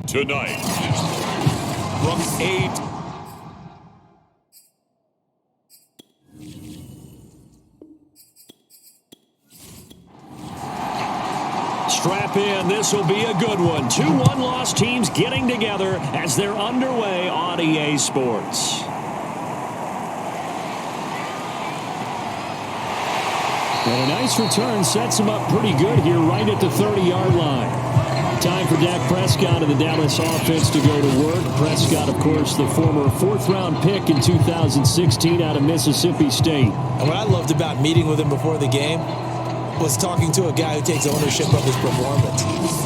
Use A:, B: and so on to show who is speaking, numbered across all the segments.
A: Tonight, from 8.
B: Strap in. This will be a good one. 2 one-loss teams getting together as they're underway on EA Sports. And a nice return sets him up pretty good here right at the 30-yard line. Time for Dak Prescott and the Dallas offense to go to work. Prescott, of course, the former 4th-round pick in 2016 out of Mississippi State.
C: And what I loved about meeting with him before the game was talking to a guy who takes ownership of his performance.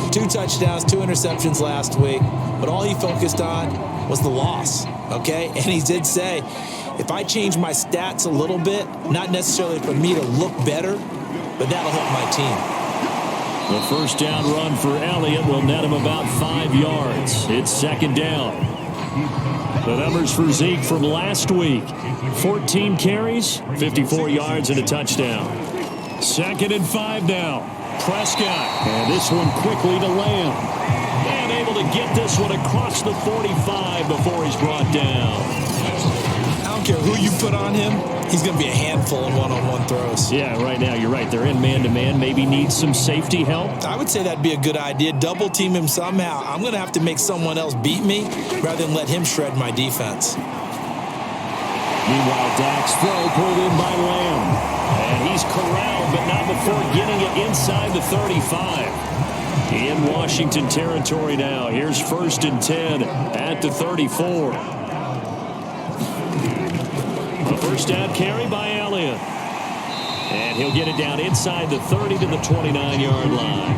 C: 2 touchdowns, 2 interceptions last week, but all he focused on was the loss, okay? And he did say, if I change my stats a little bit, not necessarily for me to look better, but that'll help my team.
B: The first down run for Elliott will net him about 5 yards. It's 2nd down. The numbers for Zeke from last week. 14 carries, 54 yards, and a touchdown. 2nd and 5 now. Prescott. And this one quickly to Lamb. And able to get this one across the 45 before he's brought down.
C: I don't care who you put on him, he's going to be a handful in one-on-one throws.
B: Yeah, right now you're right. They're in man-to-man. Maybe needs some safety help.
C: I would say that'd be a good idea. Double team him somehow. I'm going to have to make someone else beat me rather than let him shred my defense.
B: Meanwhile, Dak's throw pulled in by Lamb. And he's corralled, but not before getting it inside the 35. In Washington territory now. Here's 1st and 10 at the 34. A first down carry by Elliott. And he'll get it down inside the 30 to the 29-yard line.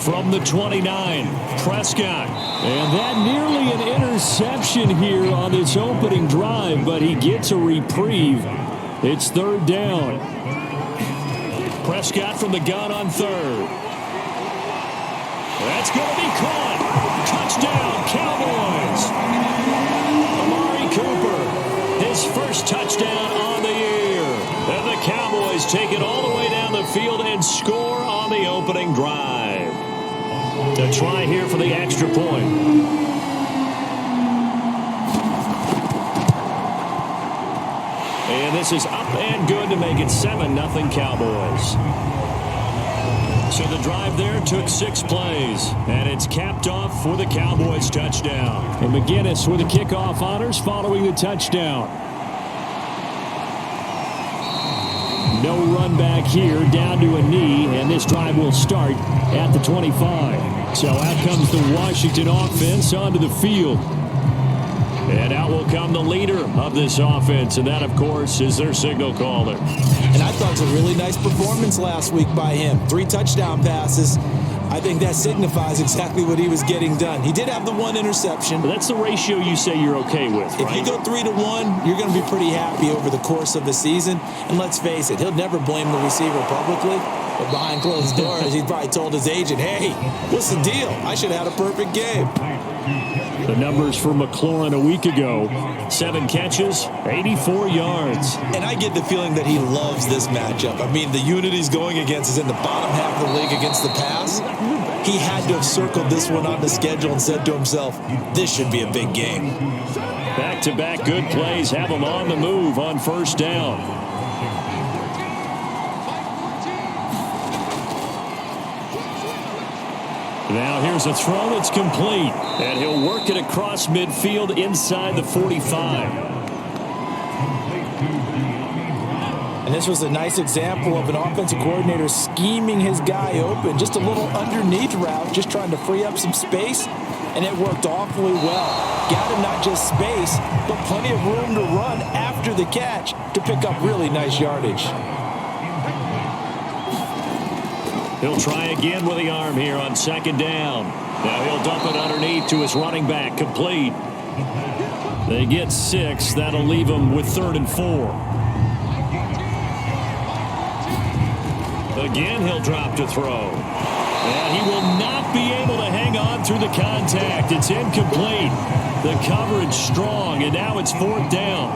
B: From the 29, Prescott. And that nearly an interception here on this opening drive, but he gets a reprieve. It's 3rd down. Prescott from the gun on 3rd. That's going to be caught. Touchdown, Cowboys. Amari Cooper, his first touchdown on the year. And the Cowboys take it all the way down the field and score on the opening drive. To try here for the extra point. And this is up and good to make it 7-0 Cowboys. So the drive there took 6 plays, and it's capped off for the Cowboys touchdown. And McGinnis with the kickoff honors following the touchdown. No run back here, down to a knee, and this drive will start at the 25. So out comes the Washington offense onto the field. And out will come the leader of this offense, and that, of course, is their signal caller.
C: And I thought it was a really nice performance last week by him. 3 touchdown passes. I think that signifies exactly what he was getting done. He did have the 1 interception.
B: But that's the ratio you say you're okay with, right?
C: If you go 3-1, you're going to be pretty happy over the course of the season. And let's face it, he'll never blame the receiver publicly. But behind closed doors, he probably told his agent, hey, what's the deal? I should have had a perfect game.
B: The numbers for McLaurin a week ago, 7 catches, 84 yards.
C: And I get the feeling that he loves this matchup. I mean, the unit he's going against is in the bottom half of the league against the pass. He had to have circled this one on the schedule and said to himself, this should be a big game.
B: Back-to-back good plays have him on the move on 1st down. Now here's a throw that's complete, and he'll work it across midfield inside the 45.
C: And this was a nice example of an offensive coordinator scheming his guy open. Just a little underneath route, just trying to free up some space, and it worked awfully well. Got him not just space, but plenty of room to run after the catch to pick up really nice yardage.
B: He'll try again with the arm here on 2nd down. Now he'll dump it underneath to his running back, complete. They get 6. That'll leave him with 3rd and 4. Again, he'll drop to throw. And he will not be able to hang on through the contact. It's incomplete. The coverage strong, and now it's 4th down.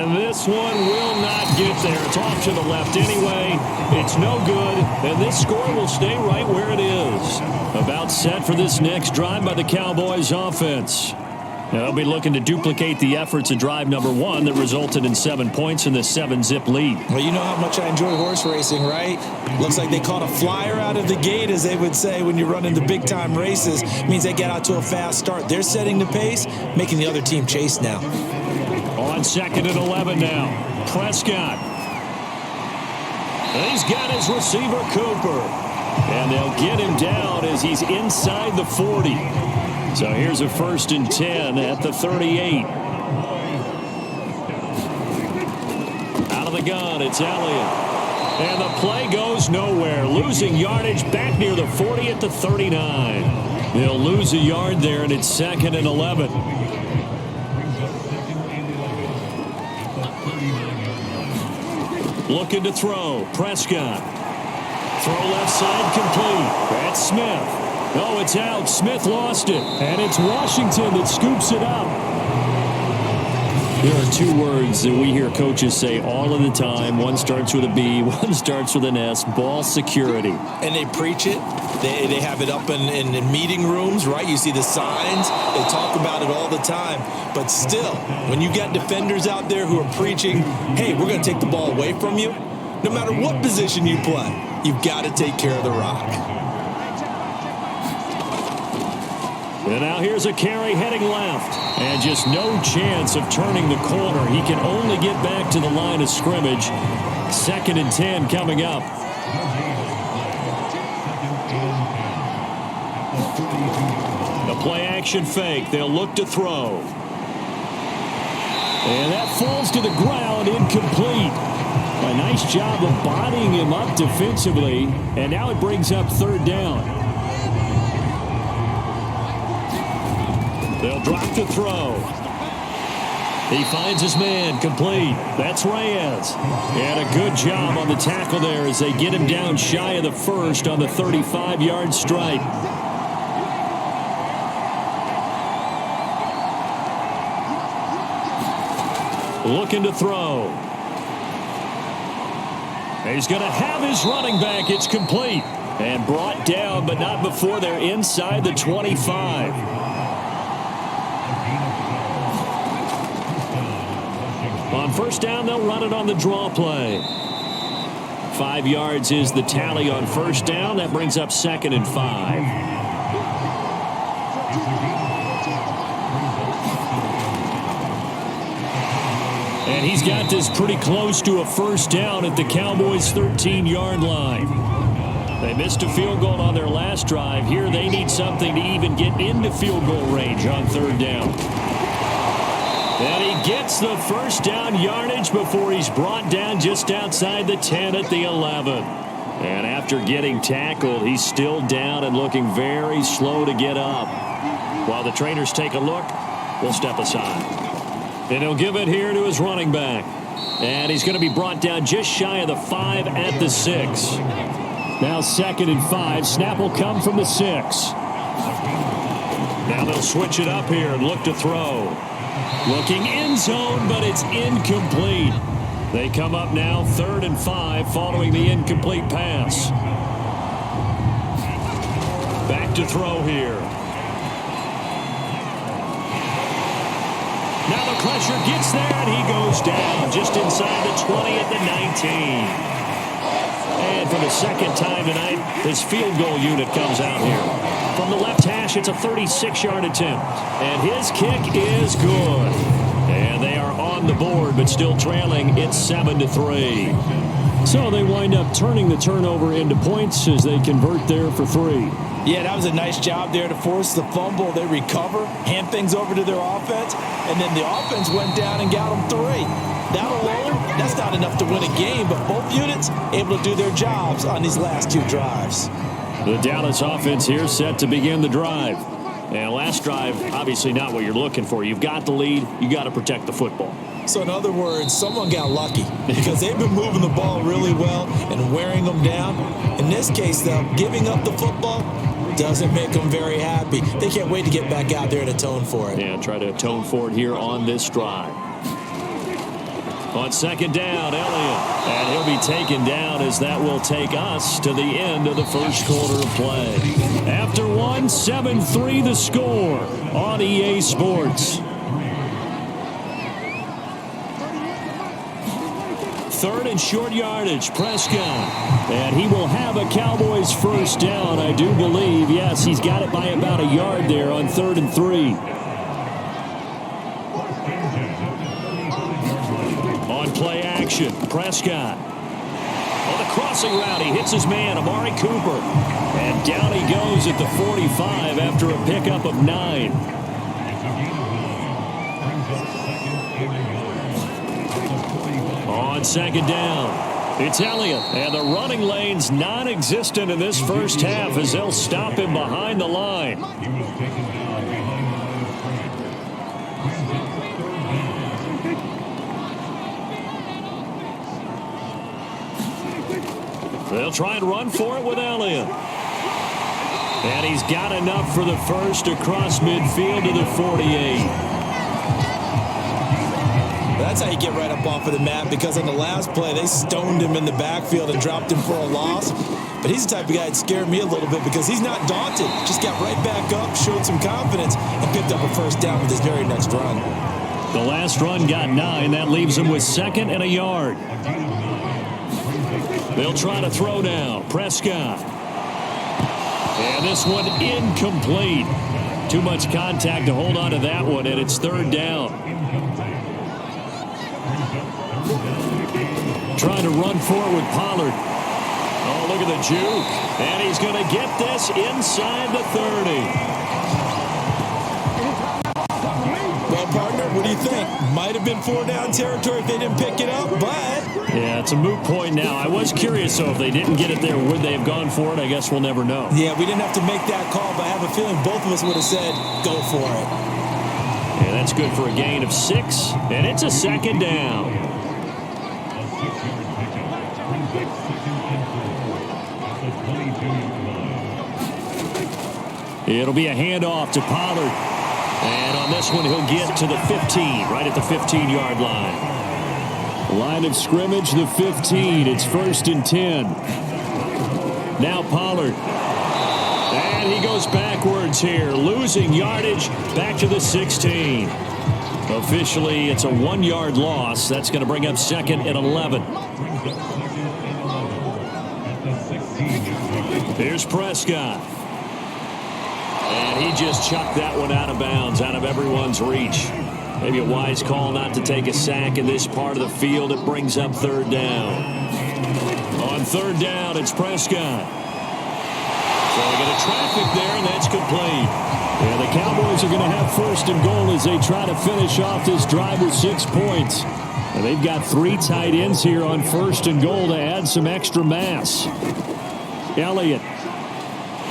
B: And this one will not get there. It's off to the left anyway. It's no good, and this score will stay right where it is. About set for this next drive by the Cowboys offense. Now, they'll be looking to duplicate the efforts of drive number 1 that resulted in 7 points in the 7-zip lead.
C: Well, you know how much I enjoy horse racing, right? Looks like they caught a flyer out of the gate, as they would say when you're running the big-time races. It means they get out to a fast start. They're setting the pace, making the other team chase now.
B: On 2nd and 11 now. Prescott. He's got his receiver, Cooper. And they'll get him down as he's inside the 40. So here's a 1st and 10 at the 38. Out of the gun, it's Elliott. And the play goes nowhere. Losing yardage back near the 40 at the 39. They'll lose a yard there, and it's 2nd and 11. Looking to throw. Prescott. Throw left side complete. That's Smith. Oh, it's out. Smith lost it. And it's Washington that scoops it up. There are 2 words that we hear coaches say all of the time. One starts with a B, one starts with an S. Ball security.
C: And they preach it. They have it up in meeting rooms, right? You see the signs. They talk about it all the time. But still, when you got defenders out there who are preaching, hey, we're going to take the ball away from you, no matter what position you play, you've got to take care of the rock.
B: And now here's a carry heading left. And just no chance of turning the corner. He can only get back to the line of scrimmage. 2nd and 10 coming up. The play action fake. They'll look to throw. And that falls to the ground, incomplete. A nice job of bodying him up defensively. And now it brings up 3rd down. They'll drop the throw. He finds his man, complete. That's Reyes. And a good job on the tackle there as they get him down shy of the 1st on the 35-yard stripe. Looking to throw. He's going to have his running back. It's complete. And brought down, but not before they're inside the 25. On 1st down, they'll run it on the draw play. 5 yards is the tally on 1st down. That brings up 2nd and 5. And he's got this pretty close to a 1st down at the Cowboys' 13-yard line. They missed a field goal on their last drive. Here they need something to even get into field goal range on 3rd down. And he gets the 1st down yardage before he's brought down just outside the 10 at the 11. And after getting tackled, he's still down and looking very slow to get up. While the trainers take a look, we'll step aside. And he'll give it here to his running back. And he's going to be brought down just shy of the 5 at the 6. Now 2nd and 5. Snap will come from the 6. Now they'll switch it up here and look to throw. Looking end zone, but it's incomplete. They come up now 3rd and 5 following the incomplete pass. Back to throw here. Now the pressure gets there, and he goes down just inside the 20 at the 19. And for the 2nd time tonight, his field goal unit comes out here. From the left hash, it's a 36-yard attempt. And his kick is good. And they are on the board, but still trailing. It's 7-3. So they wind up turning the turnover into points as they convert there for 3.
C: Yeah, that was a nice job there to force the fumble. They recover, hand things over to their offense, and then the offense went down and got them 3. That alone, that's not enough to win a game, but both units able to do their jobs on these last 2 drives.
B: The Dallas offense here set to begin the drive. And last drive, obviously not what you're looking for. You've got the lead. You got to protect the football.
C: So in other words, someone got lucky because they've been moving the ball really well and wearing them down. In this case, though, giving up the football doesn't make them very happy. They can't wait to get back out there and atone for it.
B: Yeah, try to atone for it here on this drive. On second down, Elliott. And he'll be taken down as that will take us to the end of the first quarter of play. After one, 7-3 the score on EA Sports. Third and short yardage, Prescott. And he will have a Cowboys first down, I do believe. Yes, he's got it by about a yard there on 3rd and 3. On play action, Prescott. On the crossing route, he hits his man, Amari Cooper. And down he goes at the 45 after a pickup of 9. On second down, it's Elliott. And the running lane's non-existent in this first half as they'll stop him behind the line. They'll try and run for it with Elliott. And he's got enough for the first across midfield to the 48.
C: That's how you get right up off of the mat, because on the last play, they stoned him in the backfield and dropped him for a loss. But he's the type of guy that scared me a little bit because he's not daunted. Just got right back up, showed some confidence, and picked up a first down with his very next run.
B: The last run got 9. That leaves him with 2nd and a yard. They'll try to throw now. Prescott. And this one incomplete. Too much contact to hold on to that one, and it's 3rd down. Trying to run forward with Pollard. Oh, look at the juke. And he's going to get this inside the 30.
C: Well, partner, what do you think? Might have been 4-down territory if they didn't pick it up, but...
B: Yeah, it's a moot point now. I was curious, though, if they didn't get it there, would they have gone for it? I guess we'll never know.
C: Yeah, we didn't have to make that call, but I have a feeling both of us would have said, go for it.
B: Yeah, that's good for a gain of 6, and it's a 2nd down. It'll be a handoff to Pollard. And on this one, he'll get to the 15, right at the 15-yard line. Line of scrimmage, the 15. It's 1st and 10. Now Pollard. And he goes backwards here, losing yardage back to the 16. Officially, it's a 1-yard loss. That's going to bring up 2nd and 11. Here's Prescott. And he just chucked that one out of bounds, out of everyone's reach. Maybe a wise call not to take a sack in this part of the field. It brings up 3rd down. On 3rd down, it's Prescott. So they get a traffic there, and that's complete. Yeah, the Cowboys are going to have 1st and goal as they try to finish off this drive with 6 points. And they've got 3 tight ends here on 1st and goal to add some extra mass. Elliott.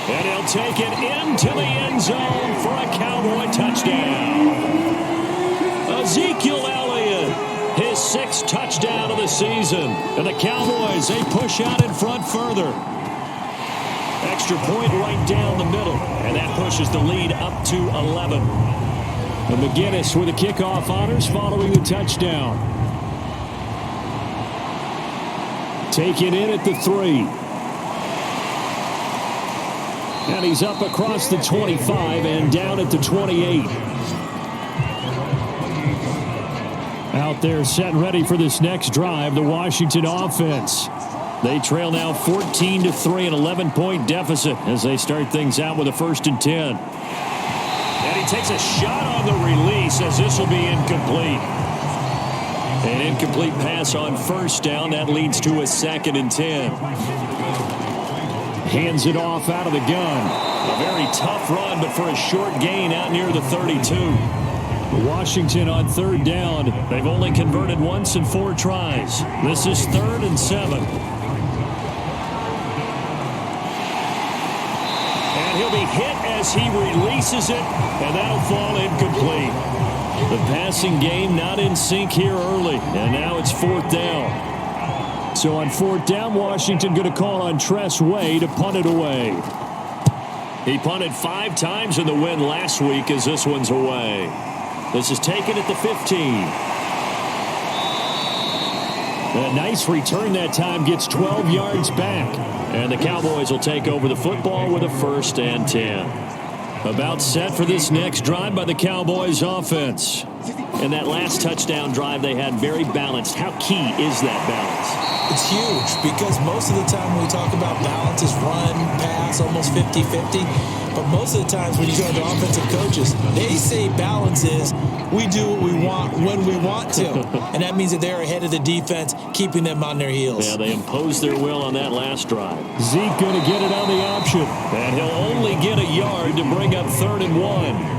B: And he'll take it into the end zone for a Cowboy touchdown. Ezekiel Elliott, his 6th touchdown of the season. And the Cowboys, they push out in front further. Extra point right down the middle. And that pushes the lead up to 11. And McGinnis with the kickoff honors following the touchdown. Taken in at the 3. And he's up across the 25 and down at the 28. Out there set and ready for this next drive, the Washington offense. They trail now 14-3, an 11-point deficit as they start things out with a 1st and 10. And he takes a shot on the release as this will be incomplete. An incomplete pass on 1st down. That leads to a 2nd and 10. Hands it off out of the gun. A very tough run, but for a short gain out near the 32. Washington on 3rd down. They've only converted once in 4 tries. This is 3rd and 7. And he'll be hit as he releases it, and that'll fall incomplete. The passing game not in sync here early, and now it's 4th down. So on 4th down, Washington going to call on Tress Way to punt it away. He punted 5 times in the win last week as this one's away. This is taken at the 15. A nice return that time, gets 12 yards back. And the Cowboys will take over the football with a 1st and 10. About set for this next drive by the Cowboys offense. And that last touchdown drive they had very balanced. How key is that balance?
C: It's huge because most of the time when we talk about balance is run, pass, almost 50-50. But most of the times when you go to offensive coaches, they say balance is we do what we want when we want to. And that means that they're ahead of the defense, keeping them on their heels.
B: Yeah, they imposed their will on that last drive. Zeke going to get it on the option. And he'll only get a yard to bring up 3rd and 1.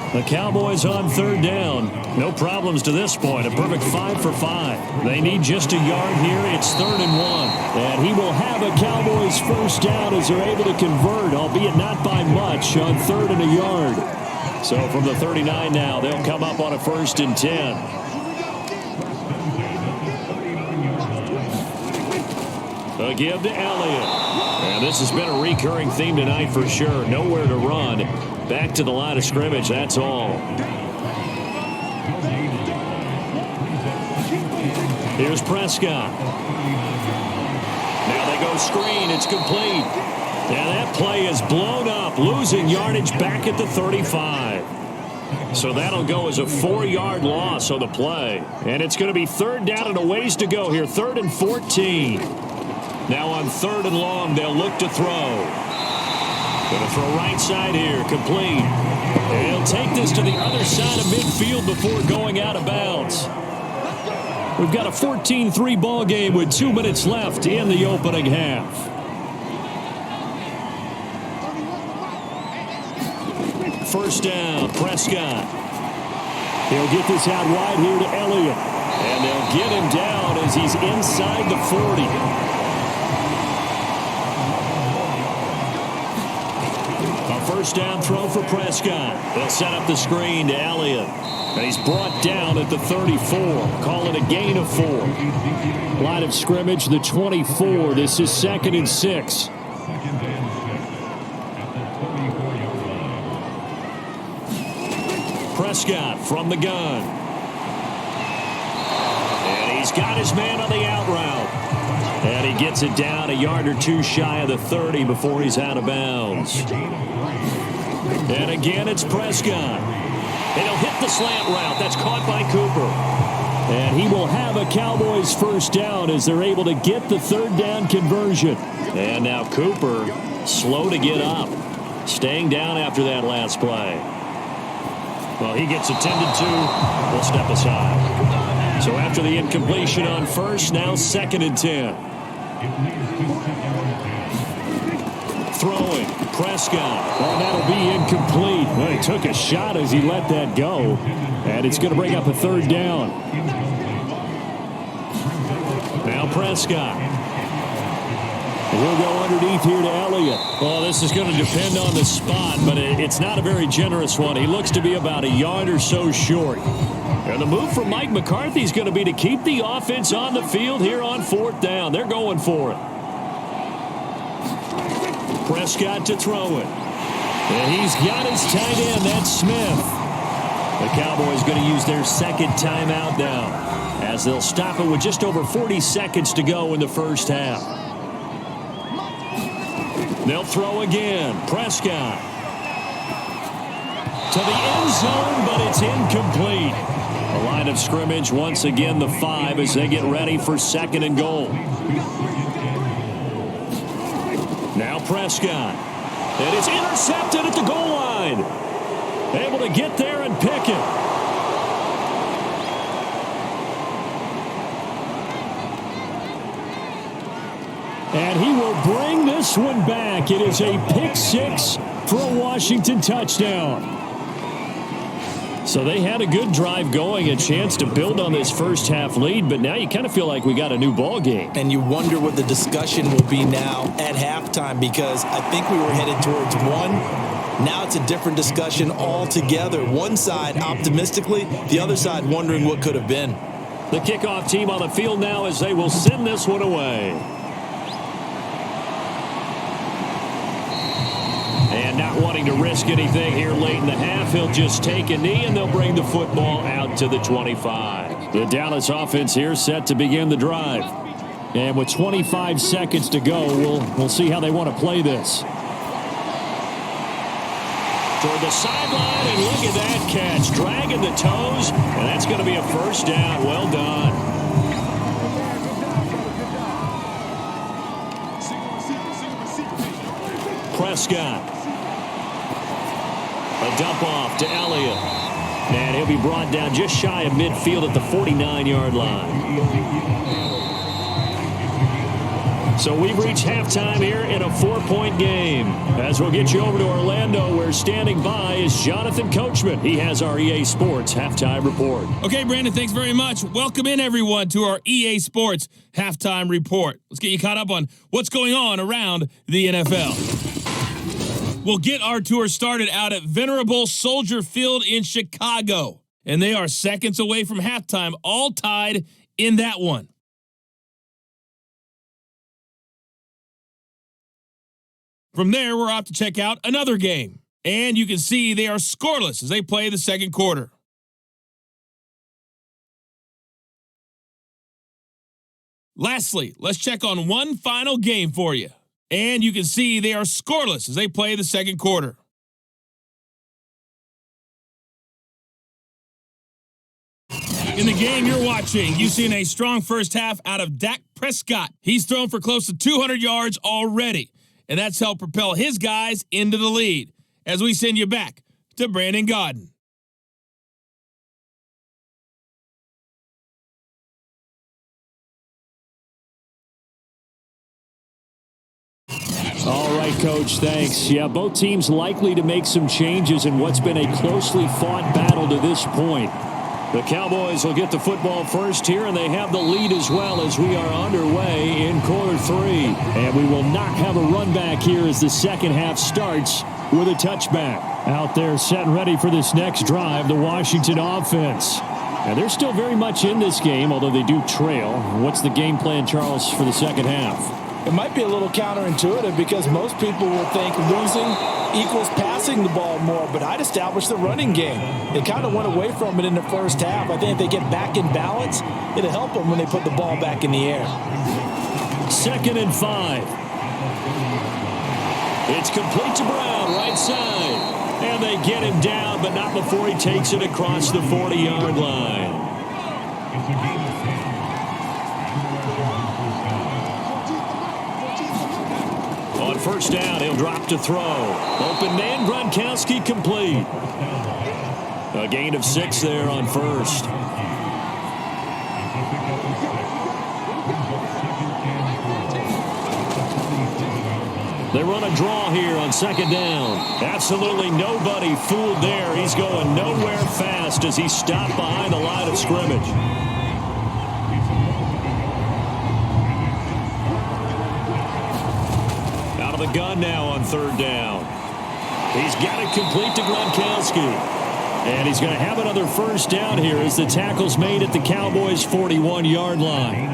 B: The Cowboys on 3rd down. No problems to this point. A perfect 5 for 5. They need just a yard here. It's 3rd and 1. And he will have a Cowboys 1st down as they're able to convert, albeit not by much, on 3rd and a yard. So from the 39 now, they'll come up on a 1st and 10. A give to Elliott. And this has been a recurring theme tonight for sure. Nowhere to run. Back to the line of scrimmage, that's all. Here's Prescott. Now they go screen. It's complete. And that play is blown up, losing yardage back at the 35. So that'll go as a 4-yard loss on the play. And it's going to be 3rd down and a ways to go here. 3rd and 14. Now on 3rd and long, they'll look to throw. Going to throw right side here, complete. And he'll take this to the other side of midfield before going out of bounds. We've got a 14-3 ball game with 2 minutes left in the opening half. First down, Prescott. He'll get this out wide here to Elliott. And they'll get him down as he's inside the 40. First down throw for Prescott. They'll set up the screen to Elliott. And he's brought down at the 34. Call it a gain of 4. Line of scrimmage, the 24. This is 2nd and 6. Prescott from the gun. And he's got his man on the out route. And he gets it down a yard or 2 shy of the 30 before he's out of bounds. And again, it's Prescott. And he'll hit the slant route. That's caught by Cooper. And he will have a Cowboys 1st down as they're able to get the 3rd down conversion. And now Cooper, slow to get up. Staying down after that last play. Well, he gets attended to. We'll step aside. So after the incompletion on 1st, now 2nd and 10. Throwing, Prescott. And that'll be incomplete. Well, he took a shot as he let that go. And it's going to bring up a 3rd down. Now Prescott. He'll go underneath here to Elliott. Well, this is going to depend on the spot, but it's not a very generous one. He looks to be about a yard or so short. And the move from Mike McCarthy is going to be to keep the offense on the field here on 4th down. They're going for it. Prescott to throw it. And he's got his tight end. That's Smith. The Cowboys going to use their 2nd timeout now as they'll stop it with just over 40 seconds to go in the 1st half. They'll throw again. Prescott to the end zone, but it's incomplete. The line of scrimmage, once again, the 5 as they get ready for 2nd and goal. Now Prescott. And it's intercepted at the goal line. Able to get there and pick it. And he will bring this one back. It is a pick 6 for a Washington touchdown. So they had a good drive going, a chance to build on this 1st half lead, but now you kind of feel like we got a new ball game.
C: And you wonder what the discussion will be now at halftime, because I think we were headed towards 1. Now it's a different discussion altogether. One side optimistically, the other side wondering what could have been.
B: The kickoff team on the field now as they will send this one away. And not wanting to risk anything here late in the half, he'll just take a knee, and they'll bring the football out to the 25. The Dallas offense here set to begin the drive. And with 25 seconds to go, we'll see how they want to play this. Toward the sideline, and look at that catch. Dragging the toes, and that's going to be a first down. Well done. Prescott. A dump off to Elliott. And he'll be brought down just shy of midfield at the 49-yard line. So we've reached halftime here in a 4-point game. As we'll get you over to Orlando, where standing by is Jonathan Coachman. He has our EA Sports Halftime Report.
D: Okay, Brandon, thanks very much. Welcome in, everyone, to our EA Sports Halftime Report. Let's get you caught up on what's going on around the NFL. We'll get our tour started out at Venerable Soldier Field in Chicago. And they are seconds away from halftime, all tied in that one. From there, we're off to check out another game. And you can see they are scoreless as they play the second quarter. Lastly, let's check on one final game for you. And you can see they are scoreless as they play the second quarter. In the game you're watching, you've seen a strong first half out of Dak Prescott. He's thrown for close to 200 yards already, and that's helped propel his guys into the lead. As we send you back to Brandon Gaudin.
B: All right, Coach, thanks. Yeah, both teams likely to make some changes in what's been a closely fought battle to this point. The Cowboys will get the football first here, and they have the lead as well as we are underway in quarter three. And we will not have a run back here as the second half starts with a touchback. Out there set and ready for this next drive, the Washington offense. And they're still very much in this game, although they do trail. What's the game plan, Charles, for the second half?
C: It might be a little counterintuitive because most people will think losing equals passing the ball more, but I'd establish the running game. They kind of went away from it in the first half. I think if they get back in balance, it'll help them when they put the ball back in the air.
B: 2nd and 5. It's complete to Brown, right side. And they get him down, but not before he takes it across the 40-yard line. On first down, he'll drop to throw. Open man, Gronkowski complete. A gain of 6 there on first. They run a draw here on 2nd down. Absolutely nobody fooled there. He's going nowhere fast as he stopped behind the line of scrimmage. Out of the gun now on 3rd down. He's got it complete to Gronkowski. And he's going to have another first down here as the tackle's made at the Cowboys' 41-yard line.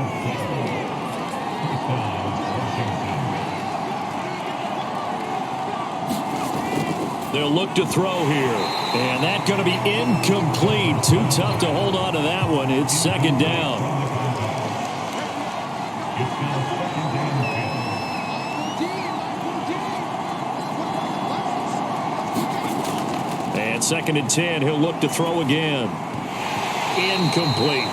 B: They'll look to throw here. And that's going to be incomplete. Too tough to hold on to that one. It's 2nd down. And 2nd and 10. He'll look to throw again. Incomplete.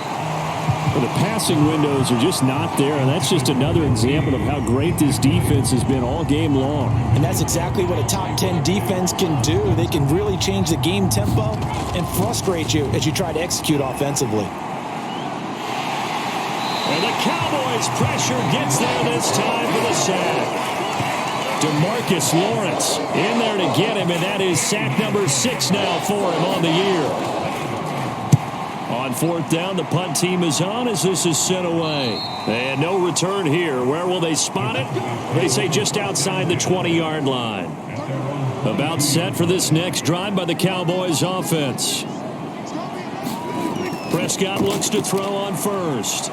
B: Well, the passing windows are just not there, and that's just another example of how great this defense has been all game long.
C: And that's exactly what a top 10 defense can do. They can really change the game tempo and frustrate you as you try to execute offensively.
B: And the Cowboys' pressure gets there this time for the sack. DeMarcus Lawrence in there to get him, and that is sack number 6 now for him on the year. On 4th down, the punt team is on as this is sent away. And no return here. Where will they spot it? They say just outside the 20-yard line. About set for this next drive by the Cowboys offense. Prescott looks to throw on first.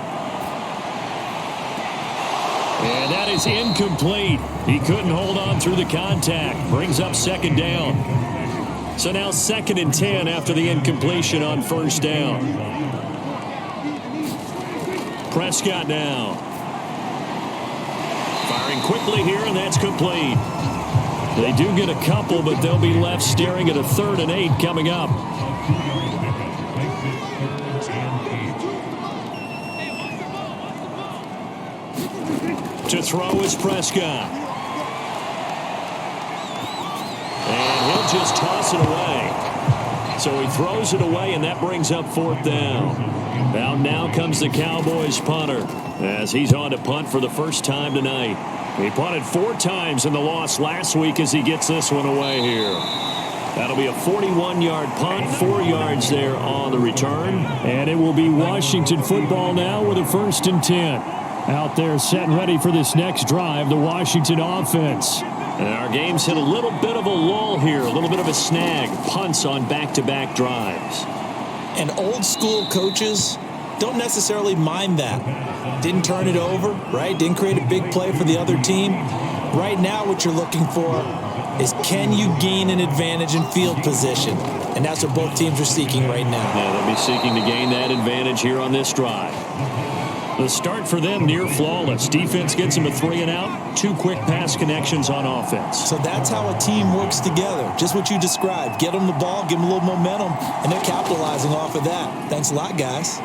B: And that is incomplete. He couldn't hold on through the contact. Brings up second down. So now 2nd and 10 after the incompletion on first down. Prescott now. Firing quickly here, and that's complete. They do get a couple, but they'll be left staring at a 3rd and 8 coming up. To throw is Prescott. And he'll just toss it away. So he throws it away, and that brings up 4th down. Now comes the Cowboys punter as he's on to punt for the first time tonight. He punted 4 times in the loss last week as he gets this one away here. That'll be a 41-yard punt, 4 yards there on the return. And it will be Washington football now with a 1st and 10. Out there set and ready for this next drive, the Washington offense. And our game's hit a little bit of a lull here, a little bit of a snag. Punts on back-to-back drives.
C: And old school coaches don't necessarily mind that. Didn't turn it over, right? Didn't create a big play for the other team. Right now what you're looking for is, can you gain an advantage in field position? And that's what both teams are seeking right now.
B: Yeah, they'll be seeking to gain that advantage here on this drive. The start for them near flawless. Defense gets them a 3 and out. 2 quick pass connections on offense.
C: So that's how a team works together. Just what you described. Get them the ball, give them a little momentum, and they're capitalizing off of that. Thanks a lot, guys.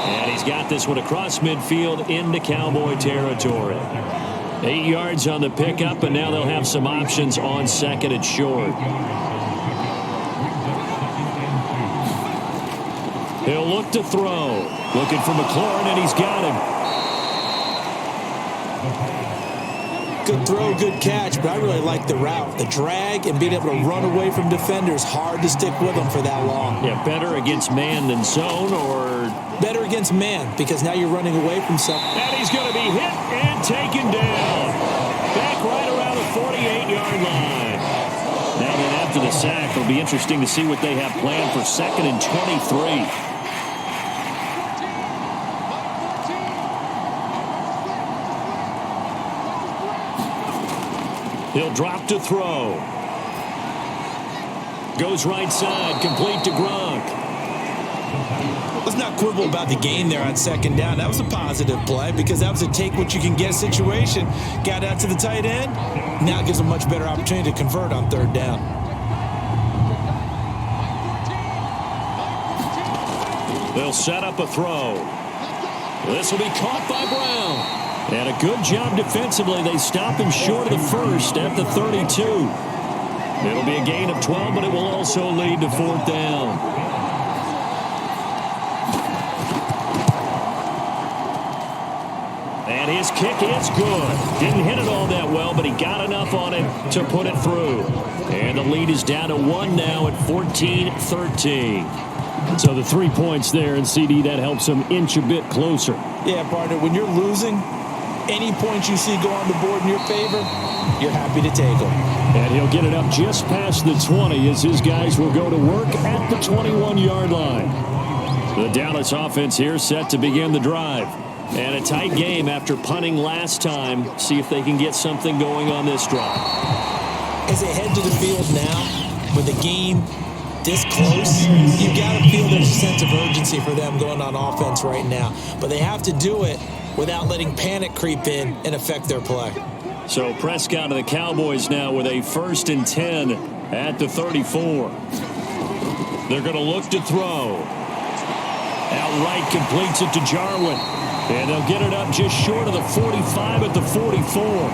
B: And he's got this one across midfield into Cowboy territory. 8 yards on the pickup, and now they'll have some options on 2nd and short. He'll look to throw. Looking for McLaurin, and he's got him.
C: Good throw, good catch, but I really like the route. The drag and being able to run away from defenders, hard to stick with them for that long.
B: Yeah, better against man than zone, or?
C: Better against man, because now you're running away from something.
B: And he's going to be hit and taken down. Back right around the 48-yard line. Now then, after the sack, it'll be interesting to see what they have planned for 2nd and 23. He'll drop to throw. Goes right side, complete to Gronk.
C: Let's not quibble about the gain there on 2nd down. That was a positive play because that was a take-what-you-can-get situation. Got out to the tight end. Now it gives them a much better opportunity to convert on 3rd down.
B: They'll set up a throw. This will be caught by Brown. And a good job defensively. They stop him short of the first at the 32. It'll be a gain of 12, but it will also lead to 4th down. And his kick is good. Didn't hit it all that well, but he got enough on it to put it through. And the lead is down to 1 now at 14-13. So the 3 points there, and CD, that helps him inch a bit closer.
C: Yeah, partner, when you're losing, any points you see go on the board in your favor, you're happy to take them.
B: And he'll get it up just past the 20 as his guys will go to work at the 21-yard line. The Dallas offense here set to begin the drive. And a tight game after punting last time. See if they can get something going on this drive.
C: As they head to the field now, with the game this close, you've got to feel there's a sense of urgency for them going on offense right now. But they have to do it without letting panic creep in and affect their play.
B: So Prescott and the Cowboys now with a 1st and 10 at the 34. They're going to look to throw. Outright completes it to Jarwin. And they'll get it up just short of the 45 at the 44.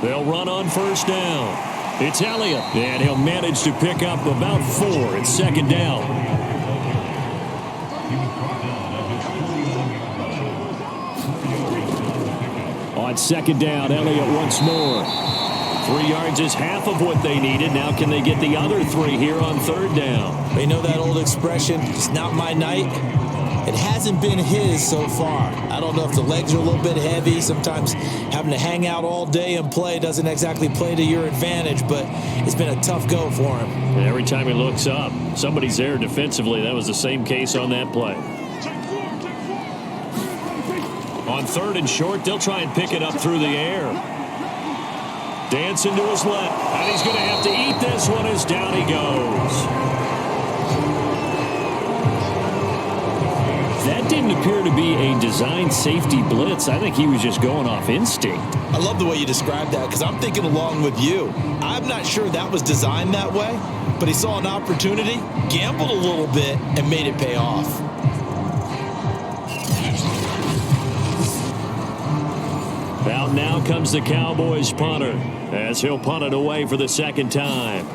B: They'll run on 1st down. It's Elliott, and he'll manage to pick up about 4 at 2nd down. On 2nd down, Elliott once more. 3 yards is half of what they needed. Now can they get the other 3 here on 3rd down?
C: They know that old expression, it's not my night. It hasn't been his so far. I don't know if the legs are a little bit heavy. Sometimes having to hang out all day and play doesn't exactly play to your advantage, but it's been a tough go for him.
B: And every time he looks up, somebody's there defensively. That was the same case on that play. On 3rd and short, they'll try and pick it up through the air. Dancing to his left, and he's going to have to eat this one as down he goes. That didn't appear to be a designed safety blitz. I think he was just going off instinct.
C: I love the way you described that because I'm thinking along with you. I'm not sure that was designed that way, but he saw an opportunity, gambled a little bit, and made it pay off.
B: Out now comes the Cowboys punter as he'll punt it away for the 2nd time.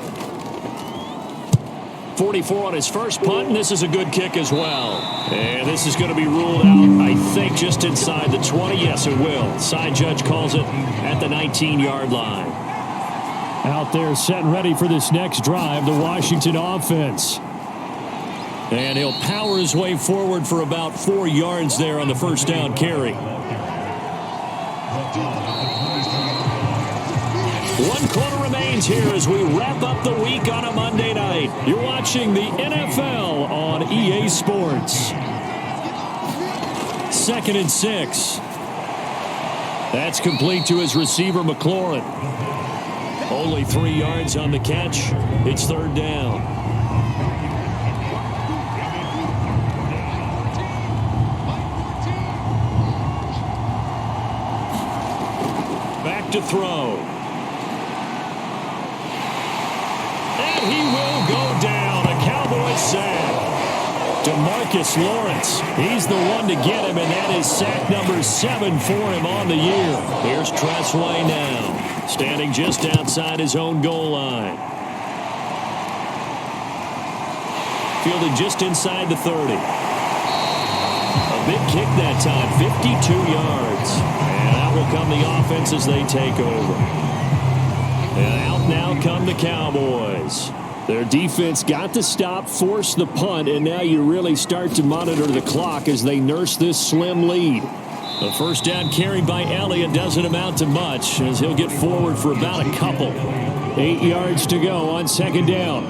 B: 44 on his first punt, and this is a good kick as well. And this is going to be ruled out, I think, just inside the 20. Yes, it will. Side judge calls it at the 19-yard line. Out there set and ready for this next drive, the Washington offense. And he'll power his way forward for about 4 yards there on the first down carry. 1 quarter remains here as we wrap up the week on a Monday night. You're watching the NFL on EA Sports. 2nd and 6. That's complete to his receiver, McLaurin. Only 3 yards on the catch. It's 3rd down. Back to throw. And he will go down. A Cowboys sack. DeMarcus Lawrence. He's the one to get him, and that is sack number 7 for him on the year. Here's Tressway now, standing just outside his own goal line. Fielded just inside the 30. A big kick that time, 52 yards. And out will come the offense as they take over. And out now come the Cowboys. Their defense got the stop, forced the punt, and now you really start to monitor the clock as they nurse this slim lead. The first down carry by Elliott doesn't amount to much as he'll get forward for about a couple. 8 yards to go on 2nd down.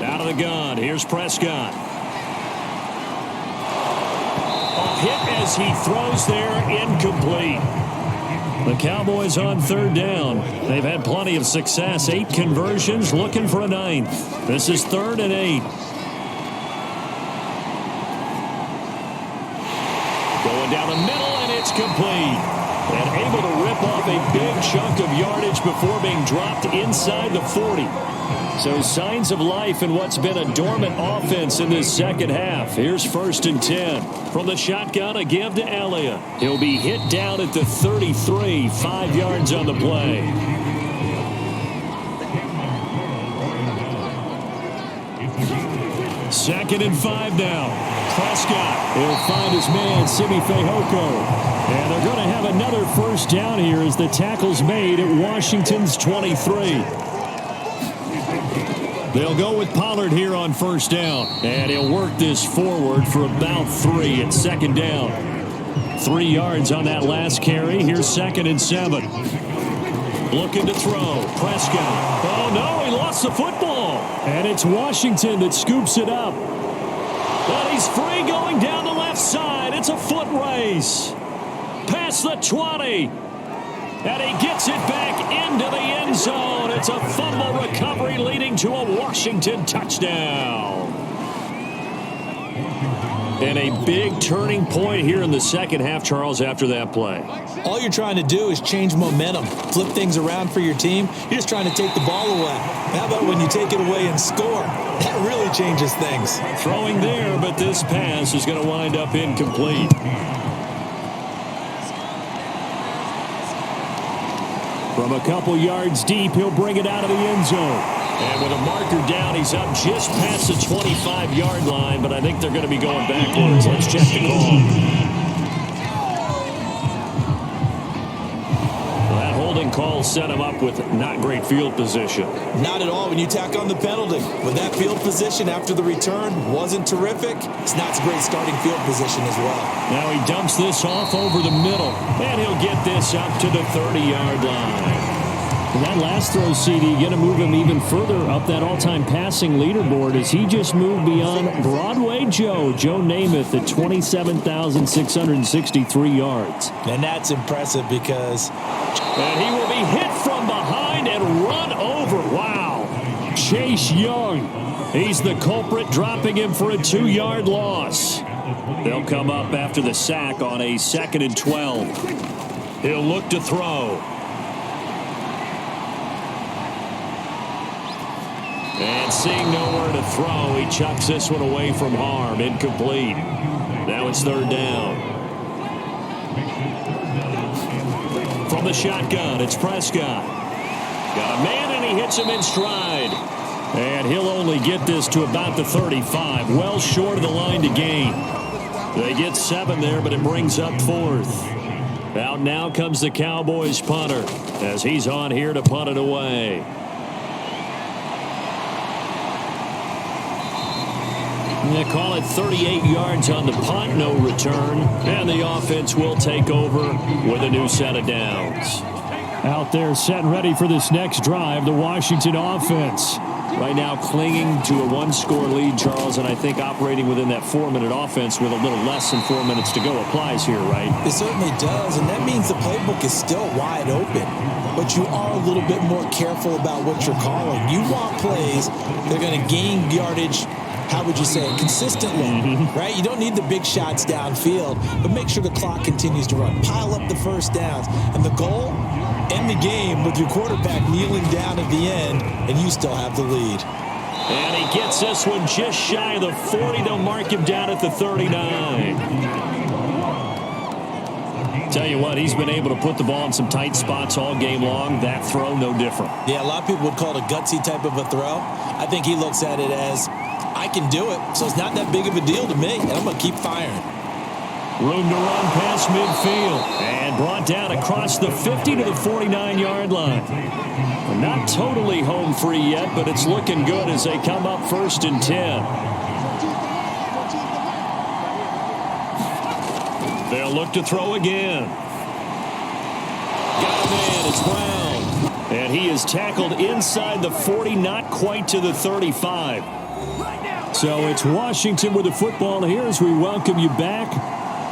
B: Out of the gun, here's Prescott. A hit as he throws there, incomplete. The Cowboys on 3rd down. They've had plenty of success. 8 conversions, looking for a 9th. This is 3rd and 8. Going down the middle, and it's complete. And able to rip off a big chunk of yardage before being dropped inside the 40. So signs of life in what's been a dormant offense in this 2nd half. Here's 1st and 10. From the shotgun, a give to Elliott. He'll be hit down at the 33, 5 yards on the play. Second and 5 now. Prescott, he'll find his man, Simi Fehoko. And they're going to have another first down here as the tackle's made at Washington's 23. They'll go with Pollard here on 1st down. And he'll work this forward for about 3 at 2nd down. 3 yards on that last carry. Here's 2nd and 7. Looking to throw. Prescott. Oh, no, he lost the football. And it's Washington that scoops it up. But he's free going down the left side. It's a foot race. Past the 20. And he gets it back into the end zone. It's a fumble recovery leading to a Washington touchdown. And a big turning point here in the 2nd half, Charles, after that play.
C: All you're trying to do is change momentum, flip things around for your team. You're just trying to take the ball away. How about when you take it away and score? That really changes things.
B: Throwing there, but this pass is going to wind up incomplete. From a couple yards deep, he'll bring it out of the end zone. And with a marker down, he's up just past the 25-yard line, but I think they're going to be going backwards. Let's check the call. That holding call set him up with not great field position.
C: Not at all when you tack on the penalty. When that field position after the return wasn't terrific, it's not a great starting field position as well.
B: Now he dumps this off over the middle, and he'll get this up to the 30-yard line. And that last throw, CD, going to move him even further up that all-time passing leaderboard as he just moved beyond Broadway Joe Namath at 27,663 yards.
C: And that's impressive because...
B: And he will be hit from behind and run over. Wow. Chase Young. He's the culprit, dropping him for a 2-yard loss. They'll come up after the sack on a 2nd and 12. He'll look to throw. And seeing nowhere to throw, he chucks this one away from harm. Incomplete. Now it's 3rd down. From the shotgun, it's Prescott. Got a man, and he hits him in stride. And he'll only get this to about the 35. Well short of the line to gain. They get 7 there, but it brings up 4th. Out now comes the Cowboys punter as he's on here to punt it away. They call it 38 yards on the punt, no return, and the offense will take over with a new set of downs. Out there set and ready for this next drive, the Washington offense. Right now clinging to a 1-score lead, Charles, and I think operating within that 4-minute offense with a little less than 4 minutes to go applies here, right?
C: It certainly does, and that means the playbook is still wide open. But you are a little bit more careful about what you're calling. You want plays that are going to gain yardage, how would you say it, consistently, right? You don't need the big shots downfield, but make sure the clock continues to run. Pile up the first downs. And the goal, end the game with your quarterback kneeling down at the end, and you still have the lead.
B: And he gets this one just shy of the 40 to mark him down at the 39. Tell you what, he's been able to put the ball in some tight spots all game long. That throw, no different.
C: Yeah, a lot of people would call it a gutsy type of a throw. I think he looks at it as, I can do it, so it's not that big of a deal to me, and I'm going to keep firing.
B: Room to run past midfield, and brought down across the 50 to the 49-yard line. Not totally home free yet, but it's looking good as they come up 1st and 10. They'll look to throw again. Got a man, it's Brown. And he is tackled inside the 40, not quite to the 35. So it's Washington with the football here as we welcome you back.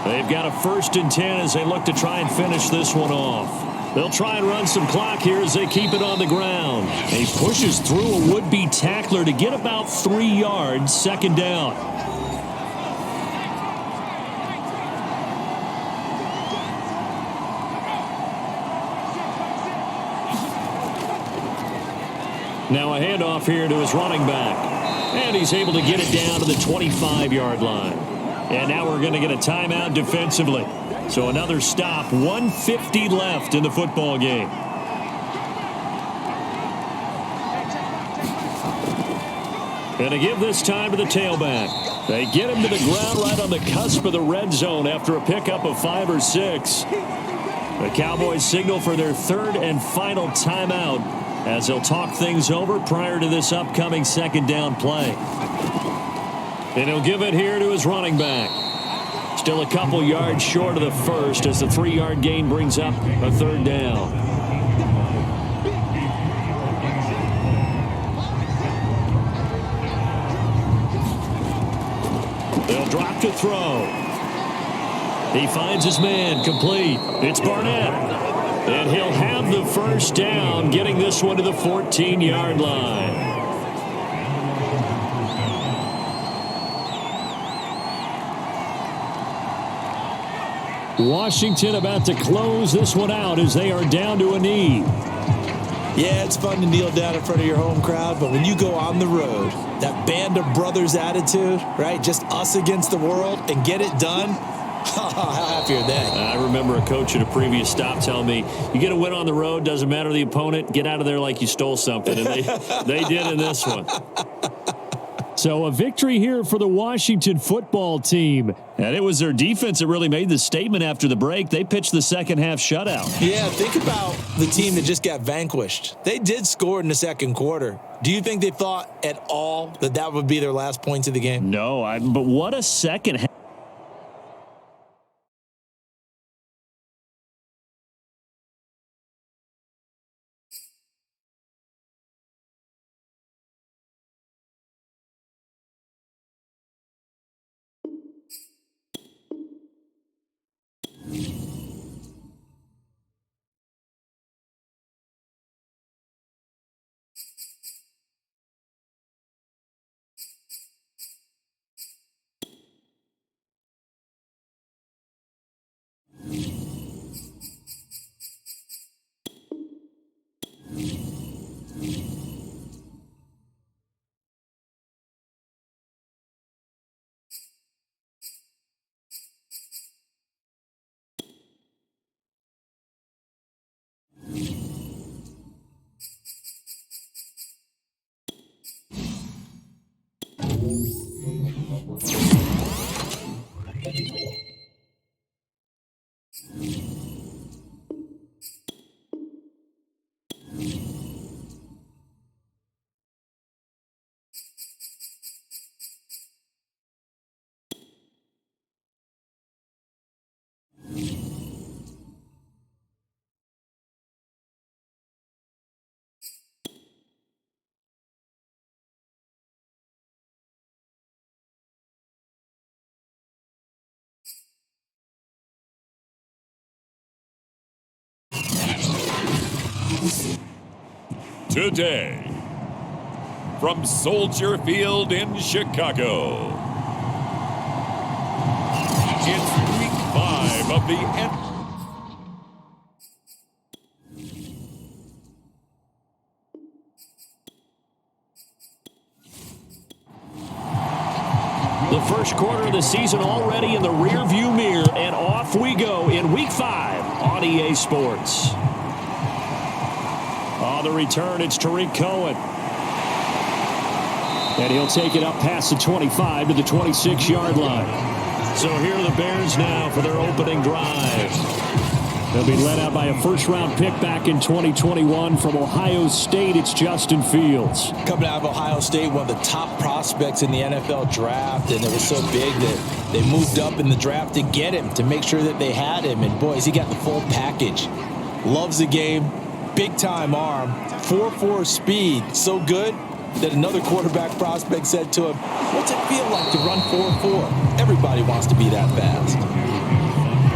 B: They've got a 1st and 10 as they look to try and finish this one off. They'll try and run some clock here as they keep it on the ground. He pushes through a would-be tackler to get about 3 yards, 2nd down. Now a handoff here to his running back. And he's able to get it down to the 25-yard line. And now we're going to get a timeout defensively. So another stop, 1:50 left in the football game. And to give this time to the tailback. They get him to the ground right on the cusp of the red zone after a pickup of 5 or 6. The Cowboys signal for their 3rd and final timeout as they'll talk things over prior to this upcoming 2nd down play. And he'll give it here to his running back. Still a couple yards short of the first as the 3-yard gain brings up a 3rd down. They'll drop to throw. He finds his man, complete. It's Barnett. And he'll have the 1st down, getting this one to the 14-yard line. Washington about to close this one out as they are down to a knee.
C: Yeah, it's fun to kneel down in front of your home crowd, but when you go on the road, that band of brothers attitude, right? Just us against the world and get it done. How happy are they?
B: I remember a coach at a previous stop telling me, you get a win on the road, doesn't matter the opponent, get out of there like you stole something. And they did in this one. So a victory here for the Washington football team.
E: And it was their defense that really made the statement after the break. They pitched the second half shutout.
C: Yeah, think about the team that just got vanquished. They did score in the second quarter. Do you think they thought at all that that would be their last points of the game?
E: No, but what a second half.
A: Today, from Soldier Field in Chicago, it's Week 5 of the
B: The first quarter of the season already in the rearview mirror, and off we go in Week 5 on EA Sports. On the return, it's Tariq Cohen. And he'll take it up past the 25 to the 26-yard line. So here are the Bears now for their opening drive. They'll be led out by a first-round pick back in 2021 from Ohio State. It's Justin Fields.
C: Coming out of Ohio State, one of the top prospects in the NFL draft, and it was so big that they moved up in the draft to get him, to make sure that they had him. And, boys, he got the full package. Loves the game. Big-time arm, 4.4 speed, so good that another quarterback prospect said to him, what's it feel like to run 4.4? Everybody wants to be that fast.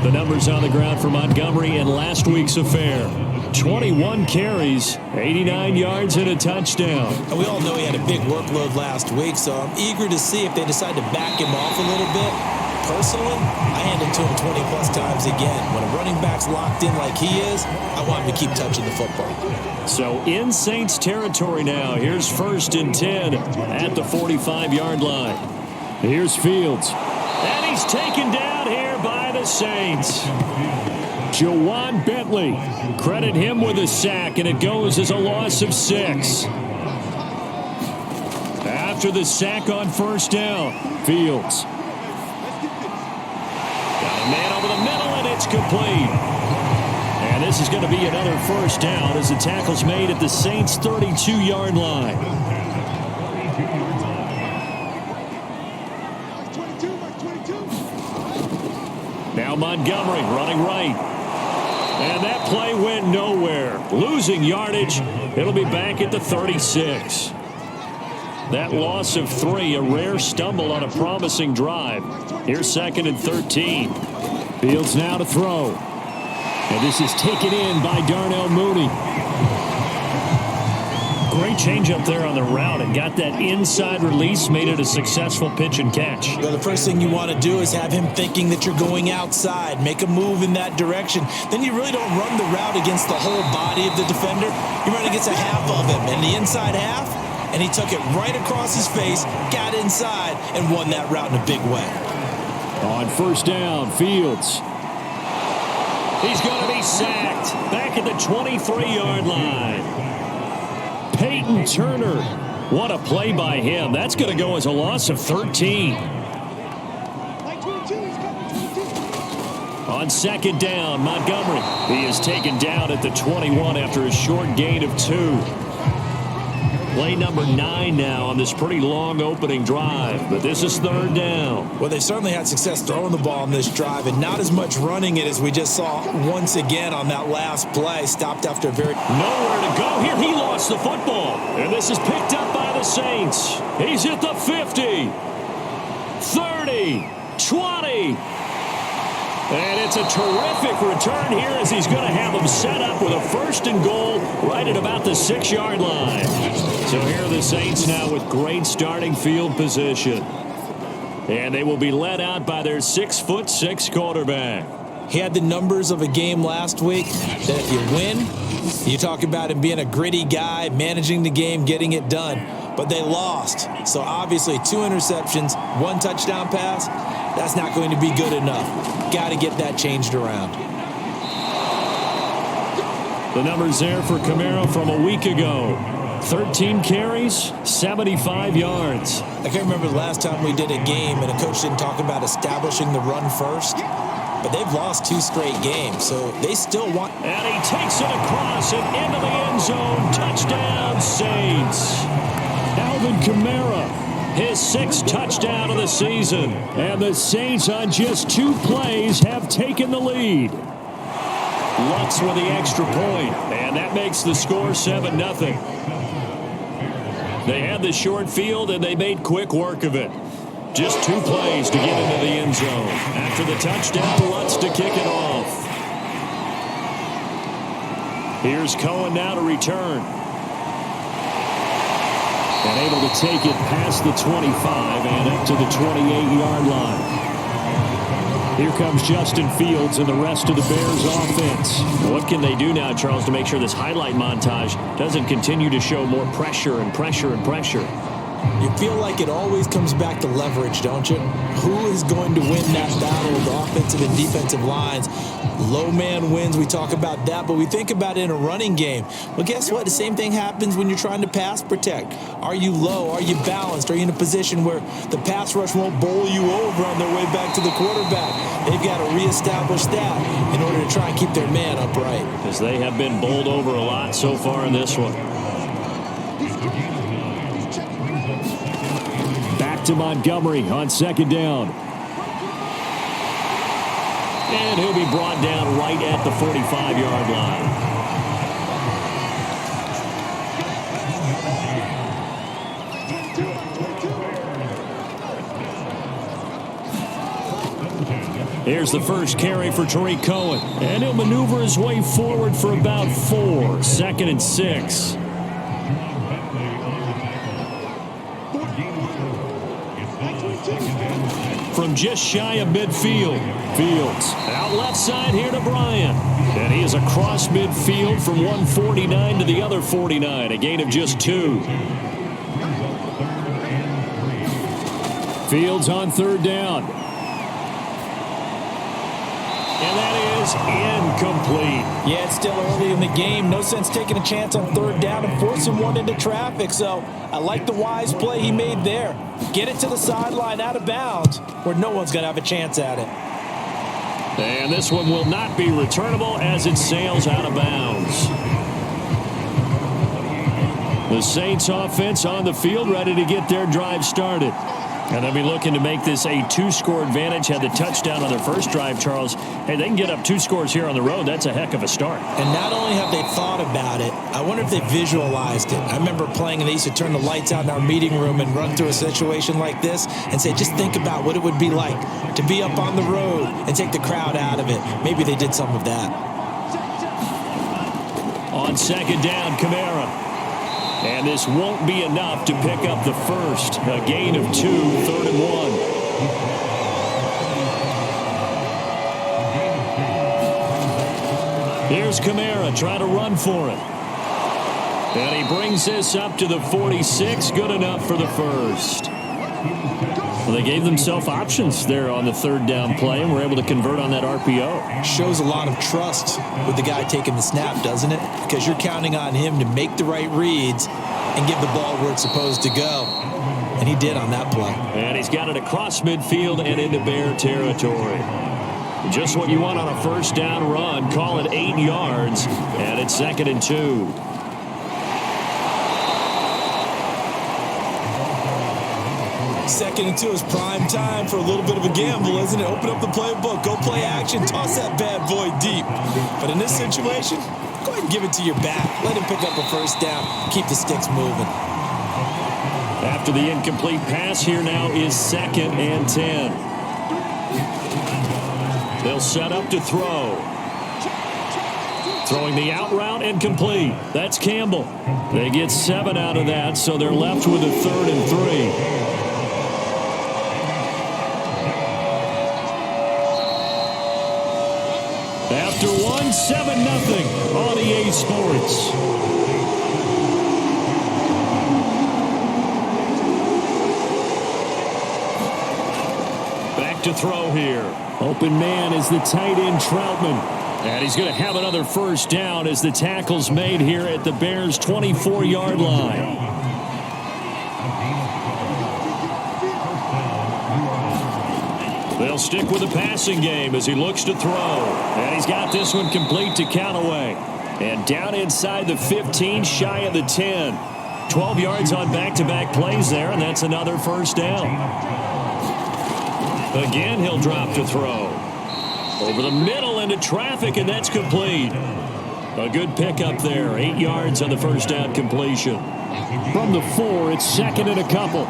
B: The numbers on the ground for Montgomery in last week's affair. 21 carries, 89 yards, and a touchdown.
C: And we all know he had a big workload last week, so I'm eager to see if they decide to back him off a little bit. Personally, I hand it to him 20-plus times again. When a running back's locked in like he is, I want him to keep touching the football.
B: So in Saints territory now. Here's 1st and 10 at the 45-yard line. Here's Fields. And he's taken down here by the Saints. Jawan Bentley. Credit him with a sack, and it goes as a loss of 6. After the sack on first down, Fields. Got a man over the middle, and it's complete. And this is going to be another first down as the tackle's made at the Saints' 32-yard line. Now Montgomery running right. And that play went nowhere. Losing yardage. It'll be back at the 36. That loss of 3, a rare stumble on a promising drive. Here's 2nd and 13. Fields now to throw. And this is taken in by Darnell Mooney. Great change up there on the route and got that inside release, made it a successful pitch and catch.
C: Well, the first thing you want to do is have him thinking that you're going outside, make a move in that direction. Then you really don't run the route against the whole body of the defender. You run against a half of him, and the inside half, and he took it right across his face, got inside, and won that route in a big way.
B: On first down, Fields. He's going to be sacked back at the 23-yard line. Peyton Turner What a play by him. That's going to go as a loss of 13. On second down, Montgomery. He is taken down at the 21 after a short gain of 2. Play number 9 now on this pretty long opening drive, but this is third down.
C: Well, they certainly had success throwing the ball in this drive and not as much running it as we just saw once again on that last play. Stopped after a very...
B: Nowhere to go here. He lost the football, and this is picked up by the Saints. He's at the 50, 30, 20. And it's a terrific return here as he's going to have them set up with a 1st and goal right at about the 6-yard line. So here are the Saints now with great starting field position. And they will be led out by their 6'6" quarterback.
C: He had the numbers of a game last week that if you win, you talk about him being a gritty guy, managing the game, getting it done. But they lost. So obviously 2 interceptions, 1 touchdown pass, that's not going to be good enough. Got to get that changed around.
B: The numbers there for Kamara from a week ago. 13 carries, 75 yards.
C: I can't remember the last time we did a game and a coach didn't talk about establishing the run first. But they've lost 2 straight games, so they still want...
B: And he takes it across and into the end zone. Touchdown, Saints. Alvin Kamara, his 6th touchdown of the season. And the Saints on just 2 plays have taken the lead. Lutz with the extra point, and that makes the score 7-0. They had the short field, and they made quick work of it. Just 2 plays to get into the end zone. After the touchdown, Lutz to kick it off. Here's Cohen now to return. And able to take it past the 25 and up to the 28-yard line. Here comes Justin Fields and the rest of the Bears offense. What can they do now, Charles, to make sure this highlight montage doesn't continue to show more pressure and pressure and pressure?
C: You feel like it always comes back to leverage, don't you? Who is going to win that battle of the offensive and defensive lines? Low man wins. We talk about that, but we think about it in a running game. Well, guess what? The same thing happens when you're trying to pass protect. Are you low? Are you balanced? Are you in a position where the pass rush won't bowl you over on their way back to the quarterback? They've got to reestablish that in order to try and keep their man upright.
B: Because they have been bowled over a lot so far in this one. Back to Montgomery on second down. And he'll be brought down right at the 45-yard line. Here's the first carry for Tariq Cohen. And he'll maneuver his way forward for about 4. 2nd and 6. From just shy of midfield. Fields out left side here to Bryant. And he is across midfield from 149 to the other 49. A gain of just 2. Fields on third down. And that is incomplete.
C: Yeah, it's still early in the game. No sense taking a chance on third down and forcing one into traffic. So I like the wise play he made there. Get it to the sideline out of bounds where no one's going to have a chance at it.
B: And this one will not be returnable as it sails out of bounds. The Saints offense on the field ready to get their drive started. And they'll be looking to make this a 2-score advantage. Had the touchdown on their first drive, Charles. Hey, they can get up 2 scores here on the road. That's a heck of a start.
C: And not only have they thought about it, I wonder if they visualized it. I remember playing and they used to turn the lights out in our meeting room and run through a situation like this and say, just think about what it would be like to be up on the road and take the crowd out of it. Maybe they did some of that.
B: On second down, Kamara. And this won't be enough to pick up the first. A gain of 2, 3rd and 1. Here's Kamara trying to run for it. And he brings this up to the 46. Good enough for the first. Well, they gave themselves options there on the third down play and were able to convert on that RPO.
C: Shows a lot of trust with the guy taking the snap, doesn't it? Because you're counting on him to make the right reads and give the ball where it's supposed to go. And he did on that play.
B: And he's got it across midfield and into Bear territory. Just what you want on a first down run. Call it 8 yards, and it's 2nd and 2.
C: Second and 2 is prime time for a little bit of a gamble, isn't it? Open up the playbook, go play action, toss that bad boy deep. But in this situation, go ahead and give it to your back. Let him pick up a first down. Keep the sticks moving.
B: After the incomplete pass, here now is 2nd and 10. They'll set up to throw. Throwing the out route and complete. That's Campbell. They get 7 out of that, so they're left with a 3rd and 3. After 1, 7-0 on EA Sports. Back to throw here. Open man is the tight end Troutman. And he's going to have another first down as the tackle's made here at the Bears' 24-yard line. They'll stick with the passing game as he looks to throw. And he's got this one complete to Callaway. And down inside the 15, shy of the 10. 12 yards on back-to-back plays there, and that's another first down. Again, he'll drop to throw. Over the middle into traffic, and that's complete. A good pickup there. 8 yards on the first down completion. From the 4, it's 2nd and a couple.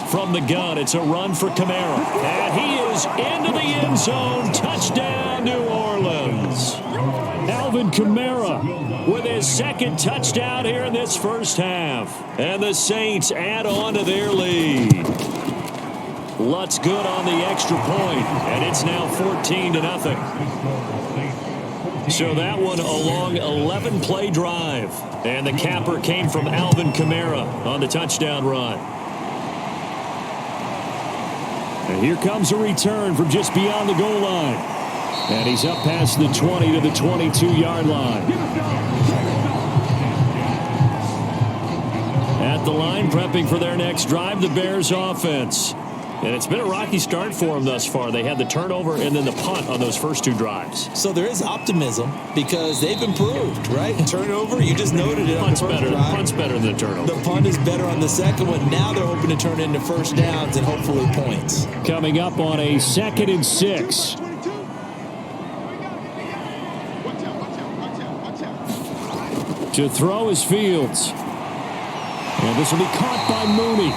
B: From the gun, it's a run for Kamara. And he is into the end zone. Touchdown, New Orleans. Alvin Kamara with his 2nd touchdown here in this first half. And the Saints add on to their lead. Lutz good on the extra point, and it's now 14-0. So that one a long 11-play drive. And the capper came from Alvin Kamara on the touchdown run. And here comes a return from just beyond the goal line. And he's up past the 20 to the 22-yard line. At the line, prepping for their next drive, the Bears offense. And it's been a rocky start for them thus far. They had the turnover and then the punt on those first 2 drives.
C: So there is optimism because they've improved, right? Turnover, you just noted it.
B: Punt's better. Punt's better than the turnover.
C: The punt is better on the second one. Now they're hoping to turn it into first downs and hopefully points.
B: Coming up on a 2nd and 6. To throw is Fields. And this will be caught by Mooney.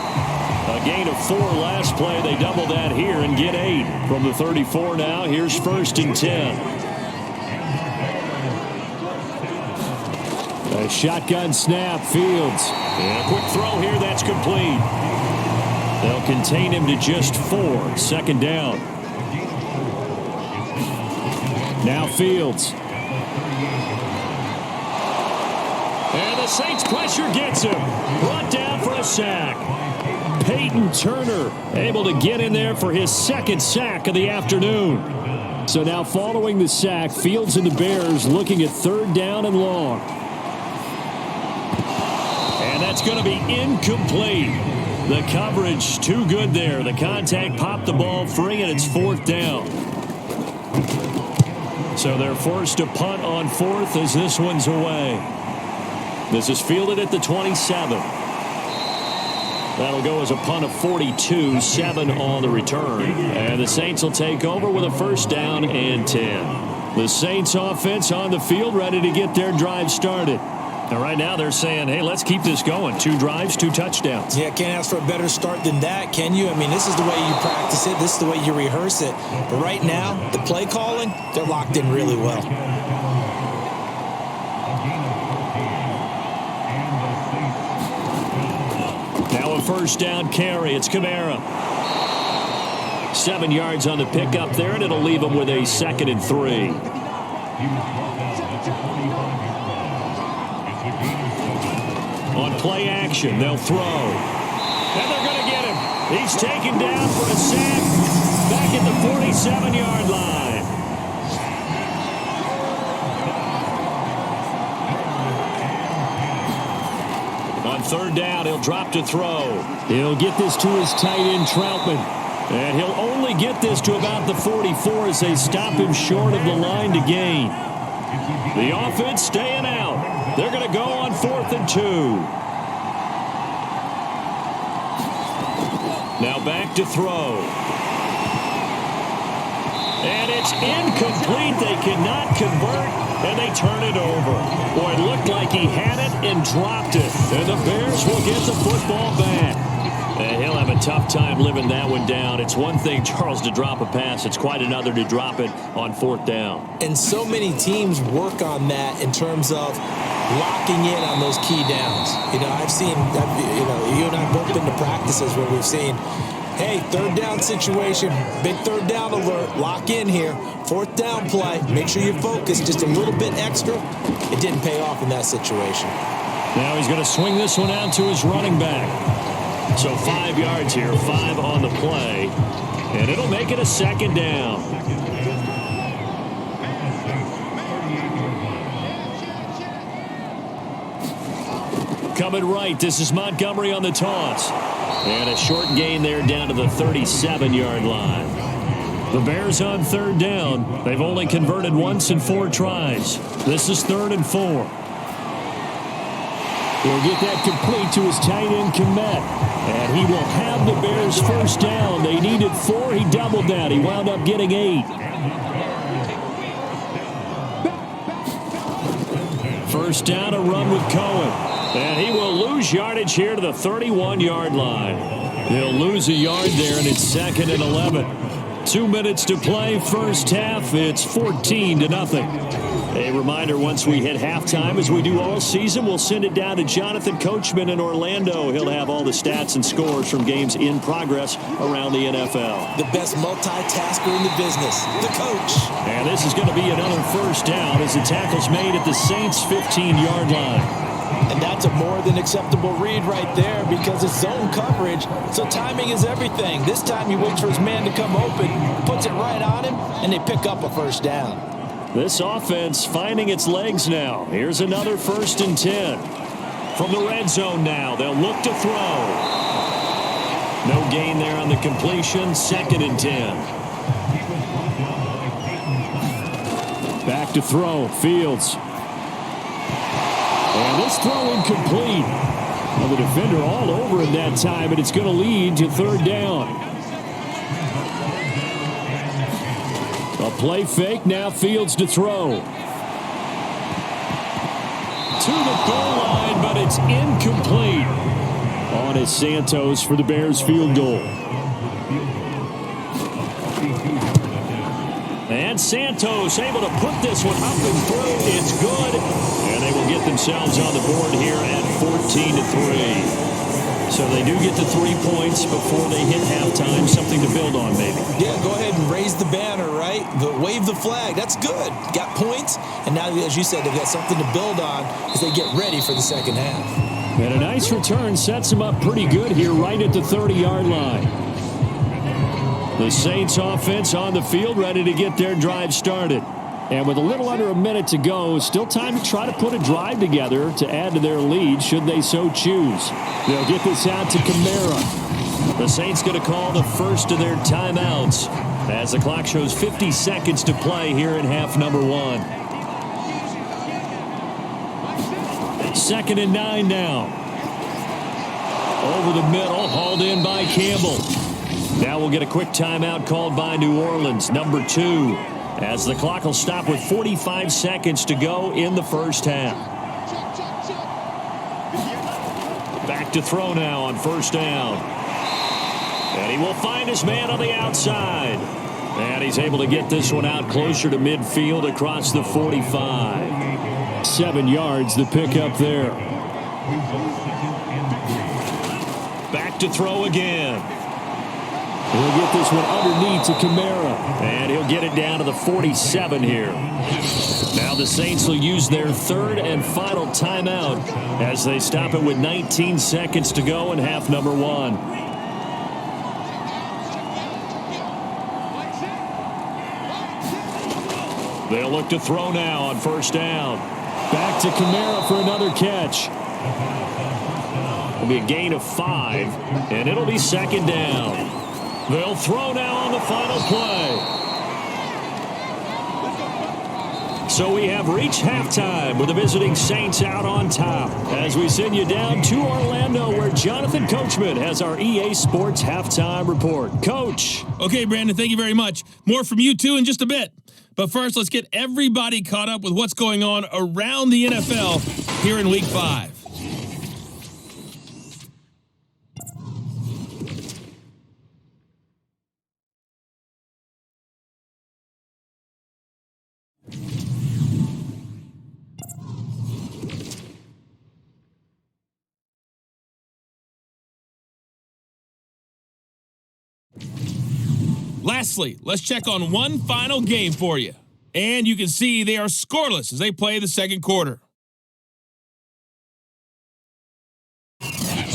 B: A gain of 4 last play. They double that here and get 8 from the 34 now. Here's 1st and 10. A shotgun snap, Fields. And a quick throw here, that's complete. They'll contain him to just 4. 2nd down. Now Fields. And the Saints pressure gets him. Brought down for a sack. Peyton Turner able to get in there for his 2nd sack of the afternoon. So now following the sack, Fields and the Bears looking at 3rd down and long. And that's going to be incomplete. The coverage too good there. The contact popped the ball free, and it's 4th down. So they're forced to punt on 4th as this one's away. This is fielded at the 27. That'll go as a punt of 42, 7 on the return. And the Saints will take over with a first down and 10. The Saints offense on the field ready to get their drive started. And right now they're saying, hey, let's keep this going. 2 drives, 2 touchdowns.
C: Yeah, can't ask for a better start than that, can you? I mean, this is the way you practice it. This is the way you rehearse it. But right now, the play calling, they're locked in really well.
B: Now a first down carry. It's Kamara. 7 yards on the pickup there, and it'll leave him with a 2nd and 3. On play action, they'll throw. And they're going to get him. He's taken down for a sack back at the 47-yard line. third down. He'll drop to throw. He'll get this to his tight end, Troutman. And he'll only get this to about the 44 as they stop him short of the line to gain. The offense staying out. They're going to go on 4th and 2. Now back to throw. And it's incomplete. They cannot convert, and they turn it over. Boy, it looked like he had it and dropped it. And the Bears will get the football back. And he'll have a tough time living that one down. It's one thing, Charles, to drop a pass. It's quite another to drop it on 4th down.
C: And so many teams work on that in terms of locking in on those key downs. I've seen, you and I both been to practices where we've seen, hey, 3rd down situation, big 3rd down alert, lock in here, 4th down play, make sure you focus just a little bit extra. It didn't pay off in that situation.
B: Now he's going to swing this one out to his running back. So 5 yards here, 5 on the play, and it'll make it a 2nd down. Coming right, this is Montgomery on the toss. And a short gain there down to the 37-yard line. The Bears on 3rd down. They've only converted once in 4 tries. This is 3rd and 4. He'll get that complete to his tight end, Kmet. And he will have the Bears 1st down. They needed 4. He doubled that. He wound up getting 8. 1st down, a run with Cohen. And he will lose yardage here to the 31-yard line. He'll lose a yard there, and it's 2nd and 11. 2 minutes to play, first half. It's 14-0. A reminder, once we hit halftime, as we do all season, we'll send it down to Jonathan Coachman in Orlando. He'll have all the stats and scores from games in progress around the NFL.
C: The best multitasker in the business, the coach.
B: And this is going to be another 1st down as the tackle's made at the Saints' 15-yard line.
C: And that's a more than acceptable read right there because it's zone coverage, so timing is everything. This time he waits for his man to come open, puts it right on him, and they pick up a 1st down.
B: This offense finding its legs now. Here's another 1st and 10. From the red zone now, they'll look to throw. No gain there on the completion, 2nd and 10. Back to throw, Fields. And this throw incomplete. Well, the defender all over him that time, and it's going to lead to 3rd down. A play fake, now Fields to throw. To the goal line, but it's incomplete. On is Santos for the Bears field goal. And Santos able to put this one up and through. It's good. And they will get themselves on the board here at 14-3. So they do get the 3 points before they hit halftime. Something to build on, maybe.
C: Yeah, go ahead and raise the banner, right? Wave the flag. That's good. Got points. And now, as you said, they've got something to build on as they get ready for the 2nd half.
B: And a nice return sets them up pretty good here right at the 30-yard line. The Saints offense on the field, ready to get their drive started. And with a little under a minute to go, still time to try to put a drive together to add to their lead should they so choose. They'll get this out to Kamara. The Saints going to call the first of their timeouts as the clock shows 50 seconds to play here in half number 1. 2nd and 9 now. Over the middle, hauled in by Campbell. Now we'll get a quick timeout called by New Orleans, number 2, as the clock will stop with 45 seconds to go in the first half. Back to throw now on 1st down. And he will find his man on the outside. And he's able to get this one out closer to midfield across the 45. 7 yards, the pickup there. Back to throw again. He'll get this one underneath to Kamara. And he'll get it down to the 47 here. Now the Saints will use their 3rd and final timeout as they stop it with 19 seconds to go in half number 1. They'll look to throw now on 1st down. Back to Kamara for another catch. It'll be a gain of 5, and it'll be second down. They'll throw now on the final play. So we have reached halftime with the visiting Saints out on top as we send you down to Orlando where Jonathan Coachman has our EA Sports Halftime Report. Coach.
D: Okay, Brandon, thank you very much. More from you, too, in just a bit. But first, let's get everybody caught up with what's going on around the NFL here in Week 5. Lastly, let's check on one final game for you. And you can see they are scoreless as they play the second quarter.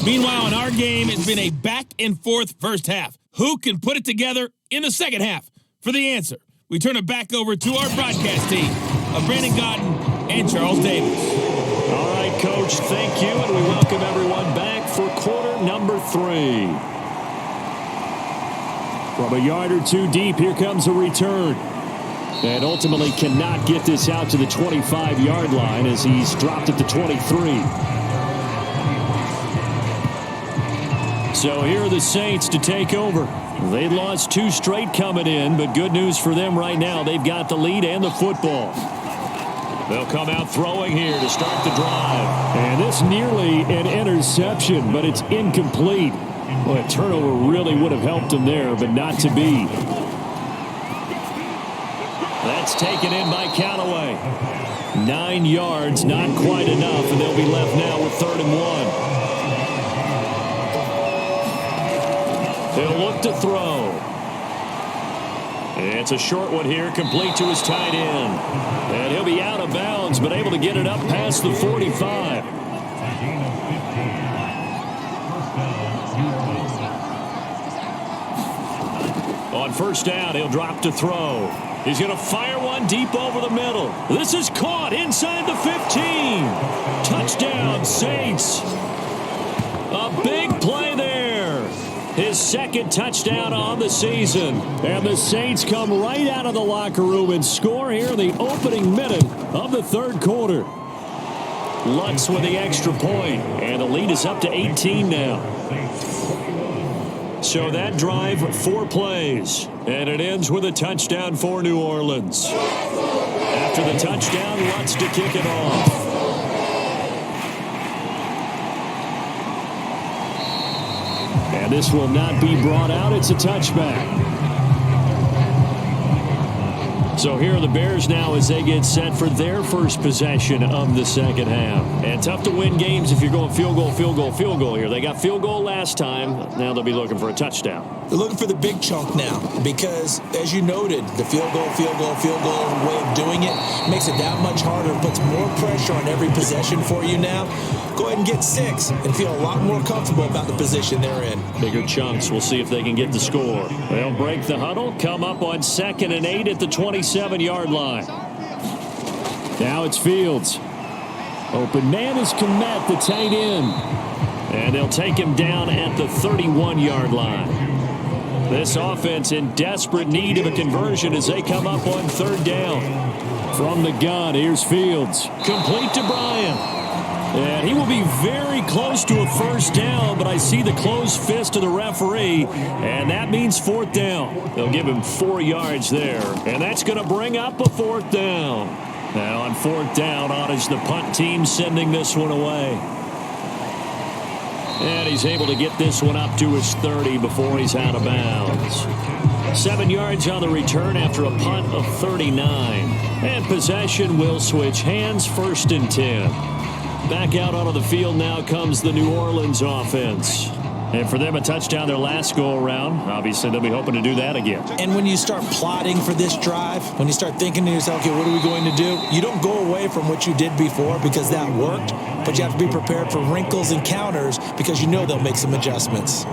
D: Meanwhile, in our game, it's been a back-and-forth first half. Who can put it together in the second half? For the answer, we turn it back over to our broadcast team of Brandon Godden and Charles Davis.
B: All right, Coach, thank you, and we welcome everyone back for quarter number 3. From a yard or two deep, here comes a return. And ultimately cannot get this out to the 25-yard line as he's dropped at the 23. So here are the Saints to take over. They lost 2 straight coming in, but good news for them right now. They've got the lead and the football. They'll come out throwing here to start the drive. And this nearly an interception, but it's incomplete. Well, a turnover really would have helped them there, but not to be. That's taken in by Callaway. 9 yards, not quite enough, and they'll be left now with 3rd and 1. They'll look to throw. It's a short one here, complete to his tight end. And he'll be out of bounds, but able to get it up past the 45. On first down, he'll drop to throw. He's going to fire one deep over the middle. This is caught inside the 15. Touchdown, Saints. A big play there. His second touchdown on the season. And the Saints come right out of the locker room and score here in the opening minute of the third quarter. Lutz with the extra point, and the lead is up to 18 now. So that drive, 4 plays, and it ends with a touchdown for New Orleans. After the touchdown, Lutz to kick it off. And this will not be brought out. It's a touchback. So here are the Bears now as they get set for their first possession of the second half. And tough to win games if you're going field goal, field goal, field goal here. They got field goal last time. Now they'll be looking for a touchdown.
C: They're looking for the big chunk now because, as you noted, the field goal way of doing it makes it that much harder, puts more pressure on every possession for you now. Go ahead and get 6 and feel a lot more comfortable about the position they're in.
B: Bigger chunks. We'll see if they can get the score. They'll break the huddle, come up on 2nd and 8 at the 27-yard line. Now it's Fields. Open man is Kmet, the tight end. And they'll take him down at the 31-yard line. This offense in desperate need of a conversion as they come up on 3rd down. From the gun, here's Fields. Complete to Bryant. And he will be very close to a first down, but I see the closed fist of the referee, and that means 4th down. They'll give him 4 yards there, and that's going to bring up a 4th down. Now on 4th down, on is the punt team sending this one away. And he's able to get this one up to his 30 before he's out of bounds. 7 yards on the return after a punt of 39. And possession will switch hands, 1st and 10. Back out onto the field now comes the New Orleans offense. And for them, a touchdown their last go-around. Obviously, they'll be hoping to do that again.
C: And when you start plotting for this drive, when you start thinking to yourself, okay, what are we going to do? You don't go away from what you did before because that worked, but you have to be prepared for wrinkles and counters because you know they'll make some adjustments.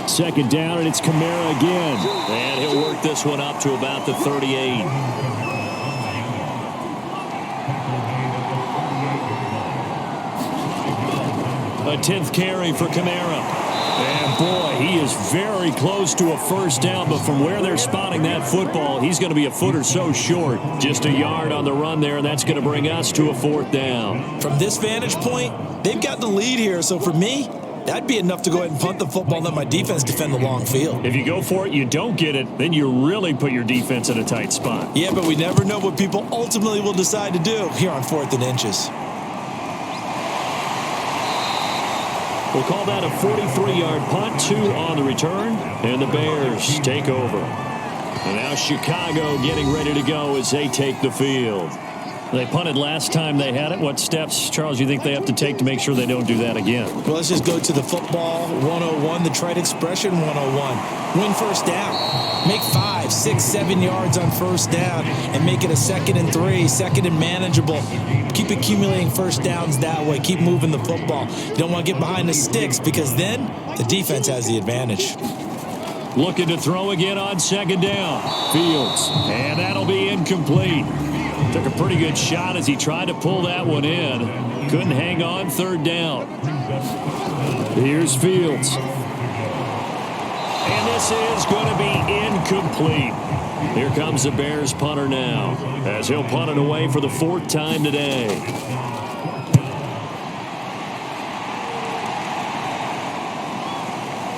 B: 2nd down, and it's Kamara again. And he'll work this one up to about the 38. The 10th carry for Kamara. And boy, he is very close to a first down, but from where they're spotting that football, he's going to be a foot or so short. Just a yard on the run there, and that's going to bring us to a 4th down.
C: From this vantage point, they've got the lead here, so for me, that'd be enough to go ahead and punt the football and let my defense defend the long field.
B: If you go for it, you don't get it, then you really put your defense in a tight spot.
C: Yeah, but we never know what people ultimately will decide to do here on 4th and inches.
B: We'll call that a 43-yard punt, 2 on the return, and the Bears take over. And now Chicago getting ready to go as they take the field. They punted last time they had it. What steps, Charles, you think they have to take to make sure they don't do that again?
C: Well, let's just go to the football 101, the trite expression 101. Win first down. Make 5, 6, 7 yards on first down and make it a 2nd and 3, 2nd and manageable. Keep accumulating first downs that way. Keep moving the football. You don't want to get behind the sticks because then the defense has the advantage.
B: Looking to throw again on 2nd down. Fields. And that'll be incomplete. Took a pretty good shot as he tried to pull that one in. Couldn't hang on 3rd down. Here's Fields. And this is going to be incomplete. Here comes the Bears punter now, as he'll punt it away for the 4th time today.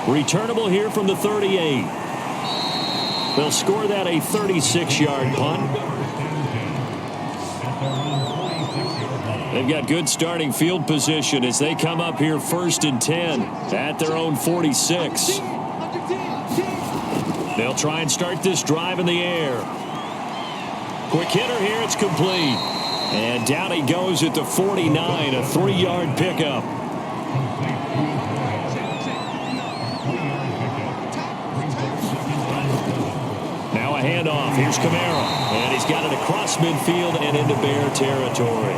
B: Returnable here from the 38. They'll score that a 36-yard punt. They've got good starting field position as they come up here 1st and 10 at their own 46. They'll try and start this drive in the air. Quick hitter here, it's complete. And down he goes at the 49, a 3-yard pickup. Now a handoff, here's Kamara. And he's got it across midfield and into Bear territory.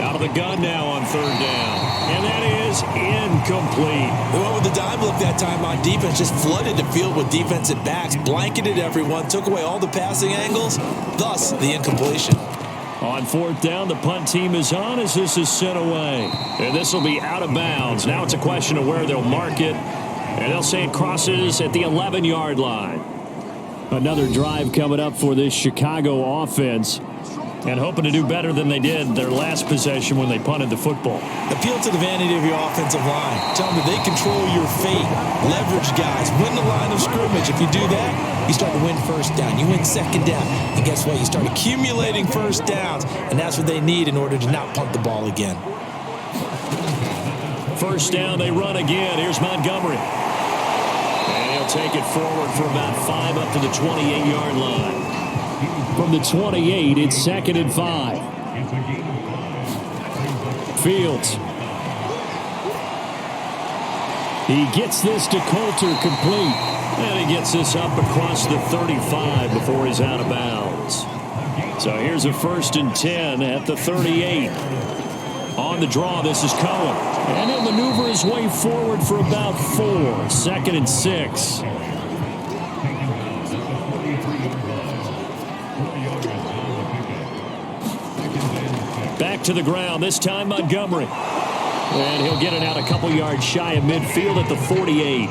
B: Out of the gun now on 3rd down. And that is incomplete.
C: They went with the dime look that time on defense, just flooded the field with defensive backs, blanketed everyone, took away all the passing angles, thus the incompletion.
B: On 4th down, the punt team is on as this is sent away. And this will be out of bounds. Now it's a question of where they'll mark it. And they'll say it crosses at the 11-yard line. Another drive coming up for this Chicago offense. And hoping to do better than they did their last possession when they punted the football.
C: Appeal to the vanity of your offensive line. Tell them that they control your fate. Leverage guys. Win the line of scrimmage. If you do that, you start to win first down. You win 2nd down. And guess what? You start accumulating first downs. And that's what they need in order to not punt the ball again.
B: 1st down, they run again. Here's Montgomery. And he'll take it forward for about 5 up to the 28-yard line. From the 28, it's 2nd and 5. Fields. He gets this to Coulter complete. And he gets this up across the 35 before he's out of bounds. So here's a 1st and 10 at the 38. On the draw, this is Cohen. And he'll maneuver his way forward for about 4. 2nd and 6. Back to the ground, this time Montgomery. And he'll get it out a couple yards shy of midfield at the 48.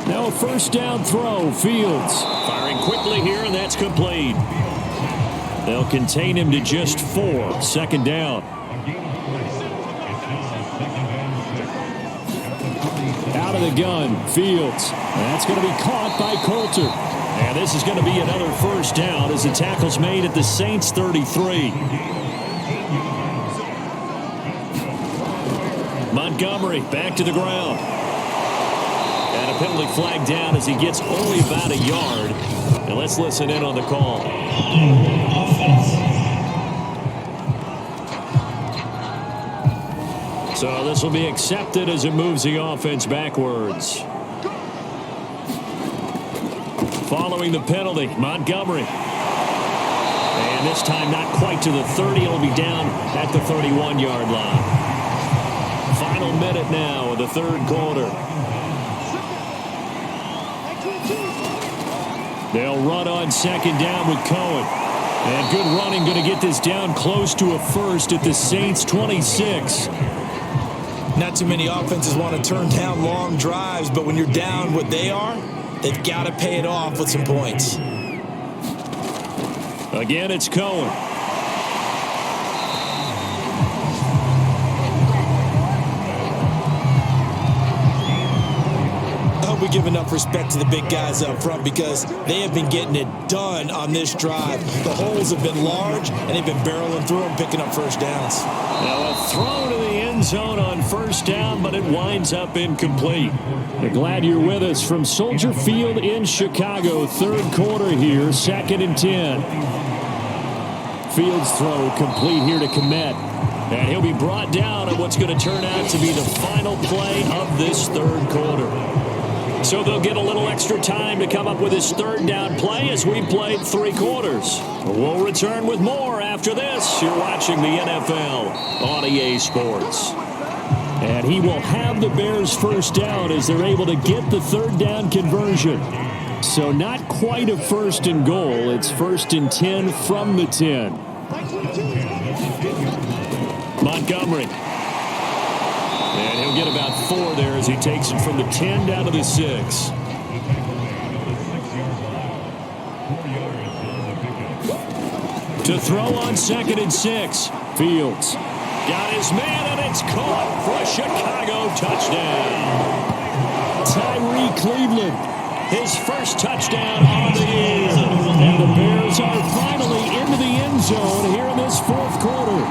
B: Now a 1st down throw, Fields. Firing quickly here, and that's complete. They'll contain him to just 4, 2nd down. Out of the gun, Fields. That's going to be caught by Coulter. And this is going to be another 1st down as the tackle's made at the Saints 33. Montgomery back to the ground. And a penalty flag down as he gets only about a yard. And let's listen in on the call. So this will be accepted as it moves the offense backwards. Following the penalty, Montgomery. And this time not quite to the 30. It'll be down at the 31-yard line. Final minute now of the 3rd quarter. They'll run on second down with Cohen. And good running, going to get this down close to a first at the Saints' 26.
C: Not too many offenses want to turn down long drives, but when you're down what they are, they've got to pay it off with some points.
B: Again, it's Cohen.
C: We give enough respect to the big guys up front because they have been getting it done on this drive. The holes have been large, and they've been barreling through them, picking up first downs.
B: Now a throw to the end zone on first down, but it winds up incomplete. We're glad you're with us from Soldier Field in Chicago. Third quarter here, 2nd and 10. Fields throw complete here to Kmet. And he'll be brought down on what's going to turn out to be the final play of this third quarter. So they'll get a little extra time to come up with his third down play as we played 3 quarters. We'll return with more after this. You're watching the NFL on EA Sports. And he will have the Bears first down as they're able to get the third down conversion. So not quite a first and goal. It's 1st and 10 from the 10. Montgomery. And he'll get about 4 there as he takes it from the 10 down to the 6. To throw on 2nd and 6. Fields got his man, and it's caught for a Chicago touchdown. Tyree Cleveland, his first touchdown on the year. And the Bears are finally into the end zone here in this 4th quarter.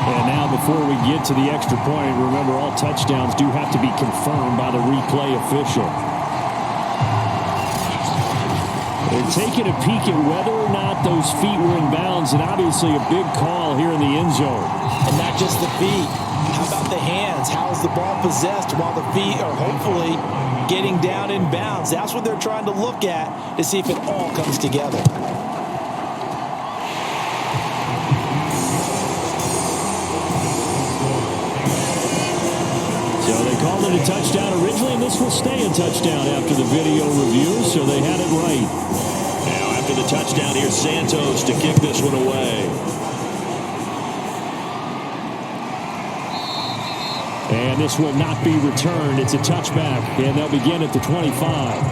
B: And now before we get to the extra point, remember all touchdowns do have to be confirmed by the replay official. They're taking a peek at whether or not those feet were in bounds, and obviously a big call here in the end zone.
C: And not just the feet. How about the hands? How is the ball possessed while the feet are hopefully getting down in bounds? That's what they're trying to look at to see if it all comes together.
B: So they called it a touchdown originally, and this will stay a touchdown after the video review, so they had it right. Now after the touchdown, here's Santos to kick this one away. And this will not be returned. It's a touchback, and they'll begin at the 25.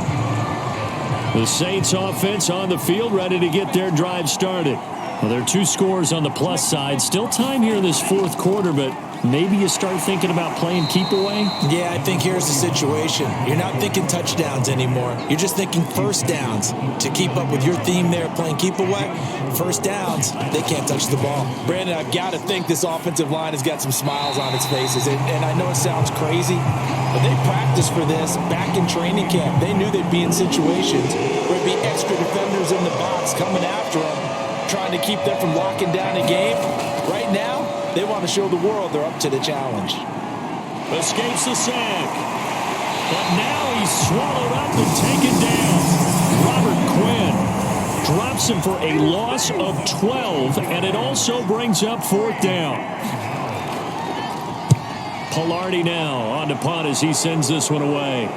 B: The Saints offense on the field, ready to get their drive started. Well, there are 2 scores on the plus side. Still time here in this 4th quarter, but maybe you start thinking about playing keep away?
C: Yeah, I think here's the situation. You're not thinking touchdowns anymore. You're just thinking first downs. To keep up with your theme there, playing keep away, first downs, they can't touch the ball. Brandon, I've got to think this offensive line has got some smiles on its faces. And I know it sounds crazy, but they practiced for this back in training camp. They knew they'd be in situations where it'd be extra defenders in the box coming after them, trying to keep them from locking down a game. Right now, they want to show the world they're up to the challenge.
B: Escapes the sack. But now he's swallowed up and taken down. Robert Quinn drops him for a loss of 12, and it also brings up 4th down. Pilardi now on to punt as he sends this one away.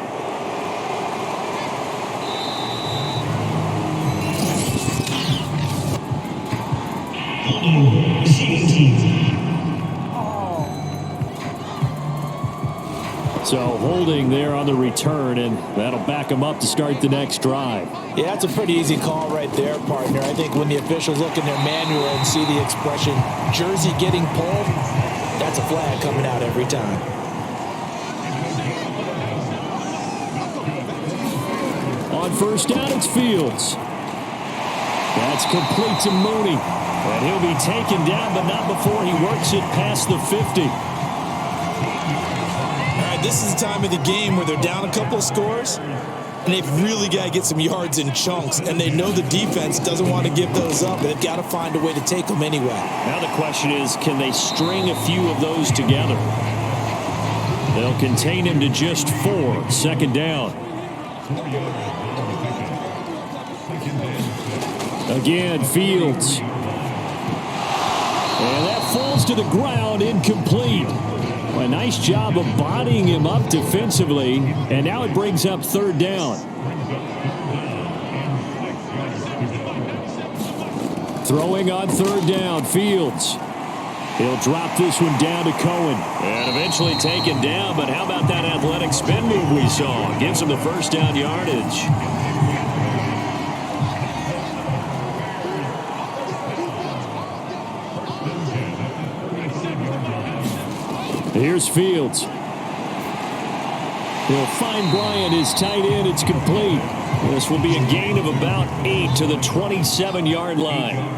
B: So holding there on the return, and that'll back him up to start the next drive.
C: Yeah, that's a pretty easy call right there, partner. I think when the officials look in their manual and see the expression jersey getting pulled, that's a flag coming out every time.
B: On first down, it's Fields. That's complete to Mooney. And he'll be taken down, but not before he works it past the 50.
C: This is the time of the game where they're down a couple of scores, and they've really got to get some yards in chunks, and they know the defense doesn't want to give those up, but they've got to find a way to take them anyway.
B: Now the question is, can they string a few of those together? They'll contain him to just 4, 2nd down. Again, Fields. And that falls to the ground, incomplete. A nice job of bodying him up defensively, and now it brings up 3rd down. Throwing on third down, Fields. He'll drop this one down to Cohen. And eventually taken down, but how about that athletic spin move we saw? Gives him the first down yardage. Here's Fields. He'll find Bryant, his tight end. It's complete. This will be a gain of about 8 to the 27-yard line.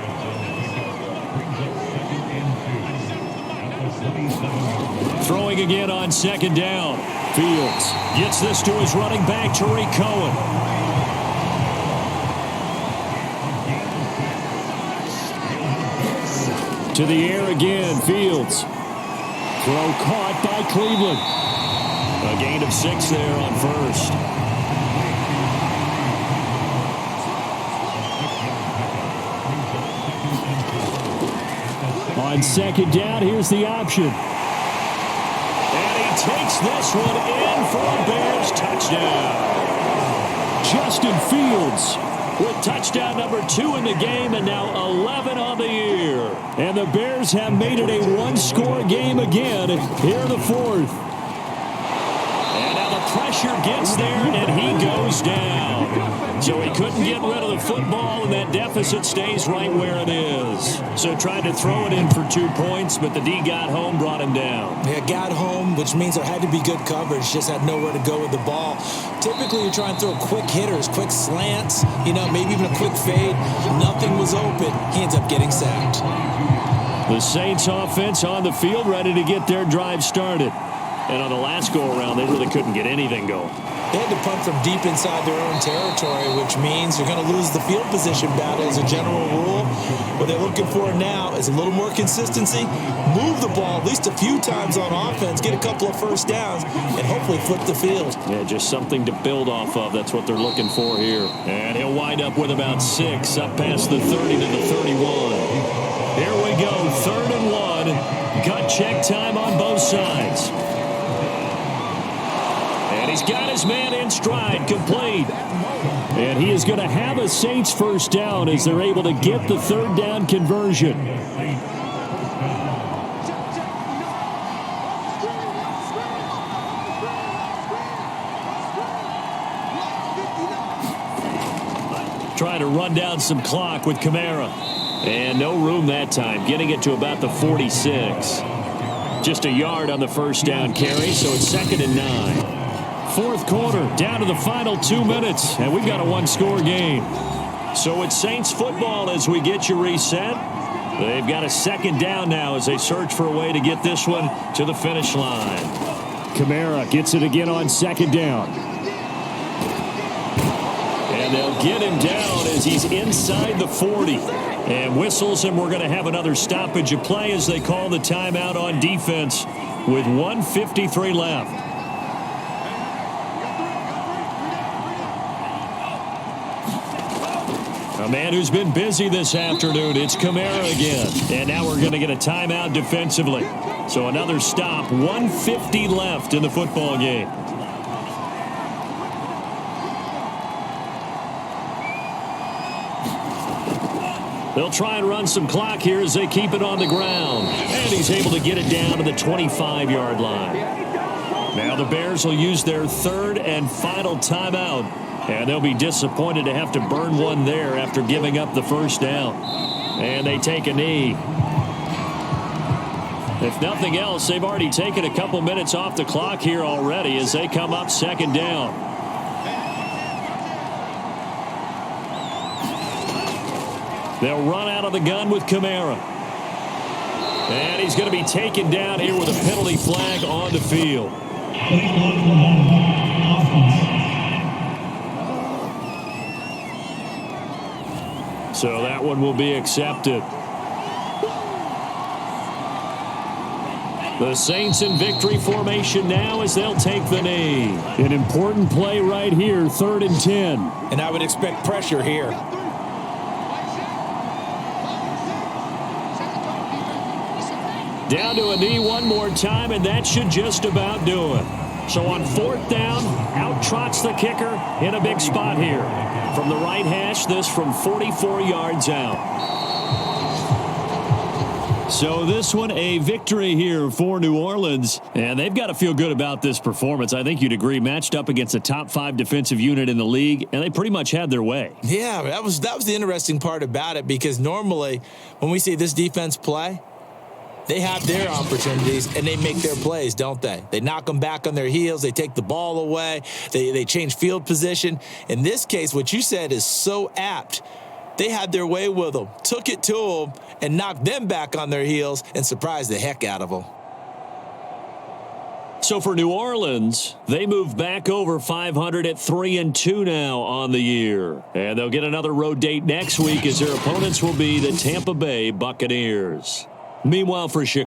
B: Throwing again on second down. Fields gets this to his running back, Tariq Cohen. To the air again, Fields. Throw caught by Cleveland. A gain of 6 there on first. On second down, here's the option. And he takes this one in for a Bears touchdown. Justin Fields with touchdown number 2 in the game and now 11 on the year. And the Bears have made it a one-score game again here in the fourth. And now the pressure gets there and he goes down. So he couldn't get rid of the football and that deficit stays right where it is. So tried to throw it in for 2 points, but the D got home, brought him down.
C: Yeah, got home, which means there had to be good coverage. Just had nowhere to go with the ball. Typically, you're trying to throw quick hitters, quick slants, maybe even a quick fade. Nothing was open. He ends up getting sacked.
B: The Saints offense on the field, ready to get their drive started. And on the last go-around, they really couldn't get anything going.
C: They had to punt from deep inside their own territory, which means you're going to lose the field position battle as a general rule. What they're looking for now is a little more consistency, move the ball at least a few times on offense, get a couple of first downs, and hopefully flip the field.
B: Yeah, just something to build off of. That's what they're looking for here. And he'll wind up with about 6 up past the 30 to the 31. Here we go, 3rd and 1. Gut check time on both sides. And he's got his man in stride, complete. And he is going to have a Saints first down as they're able to get the 3rd down conversion. Trying to run down some clock with Kamara. And no room that time, getting it to about the 46. Just a yard on the first down carry, so it's 2nd and 9. Fourth quarter, down to the final 2 minutes, and we've got a one-score game. So it's Saints football as we get you reset. They've got a 2nd down now as they search for a way to get this one to the finish line. Kamara gets it again on 2nd down. And they'll get him down as he's inside the 40. And whistles, and we're going to have another stoppage of play as they call the timeout on defense with 1:53 left. A man who's been busy this afternoon, it's Kamara again. And now we're going to get a timeout defensively. So another stop, 1:50 left in the football game. They'll try and run some clock here as they keep it on the ground. And he's able to get it down to the 25-yard line. Now the Bears will use their 3rd and final timeout. And they'll be disappointed to have to burn one there after giving up the first down. And they take a knee. If nothing else, they've already taken a couple minutes off the clock here already as they come up 2nd down. They'll run out of the gun with Kamara. And he's going to be taken down here with a penalty flag on the field. So that one will be accepted. The Saints in victory formation now as they'll take the knee. An important play right here, 3rd and 10.
C: And I would expect pressure here.
B: Down to a knee one more time, and that should just about do it. So on 4th down, out trots the kicker in a big spot here. From the right hash, this from 44 yards out.
E: So this one, a victory here for New Orleans, and they've got to feel good about this performance. I think you'd agree, matched up against a top 5 defensive unit in the league, and they pretty much had their way.
C: Yeah, that was the interesting part about it, because normally when we see this defense play, they have their opportunities and they make their plays, don't they? They knock them back on their heels. They take the ball away. They change field position. In this case, what you said is so apt. They had their way with them, took it to them, and knocked them back on their heels and surprised the heck out of them.
E: So for New Orleans, they move back over 500 at 3-2 now on the year. And they'll get another road date next week as their opponents will be the Tampa Bay Buccaneers. Meanwhile, for Chicago,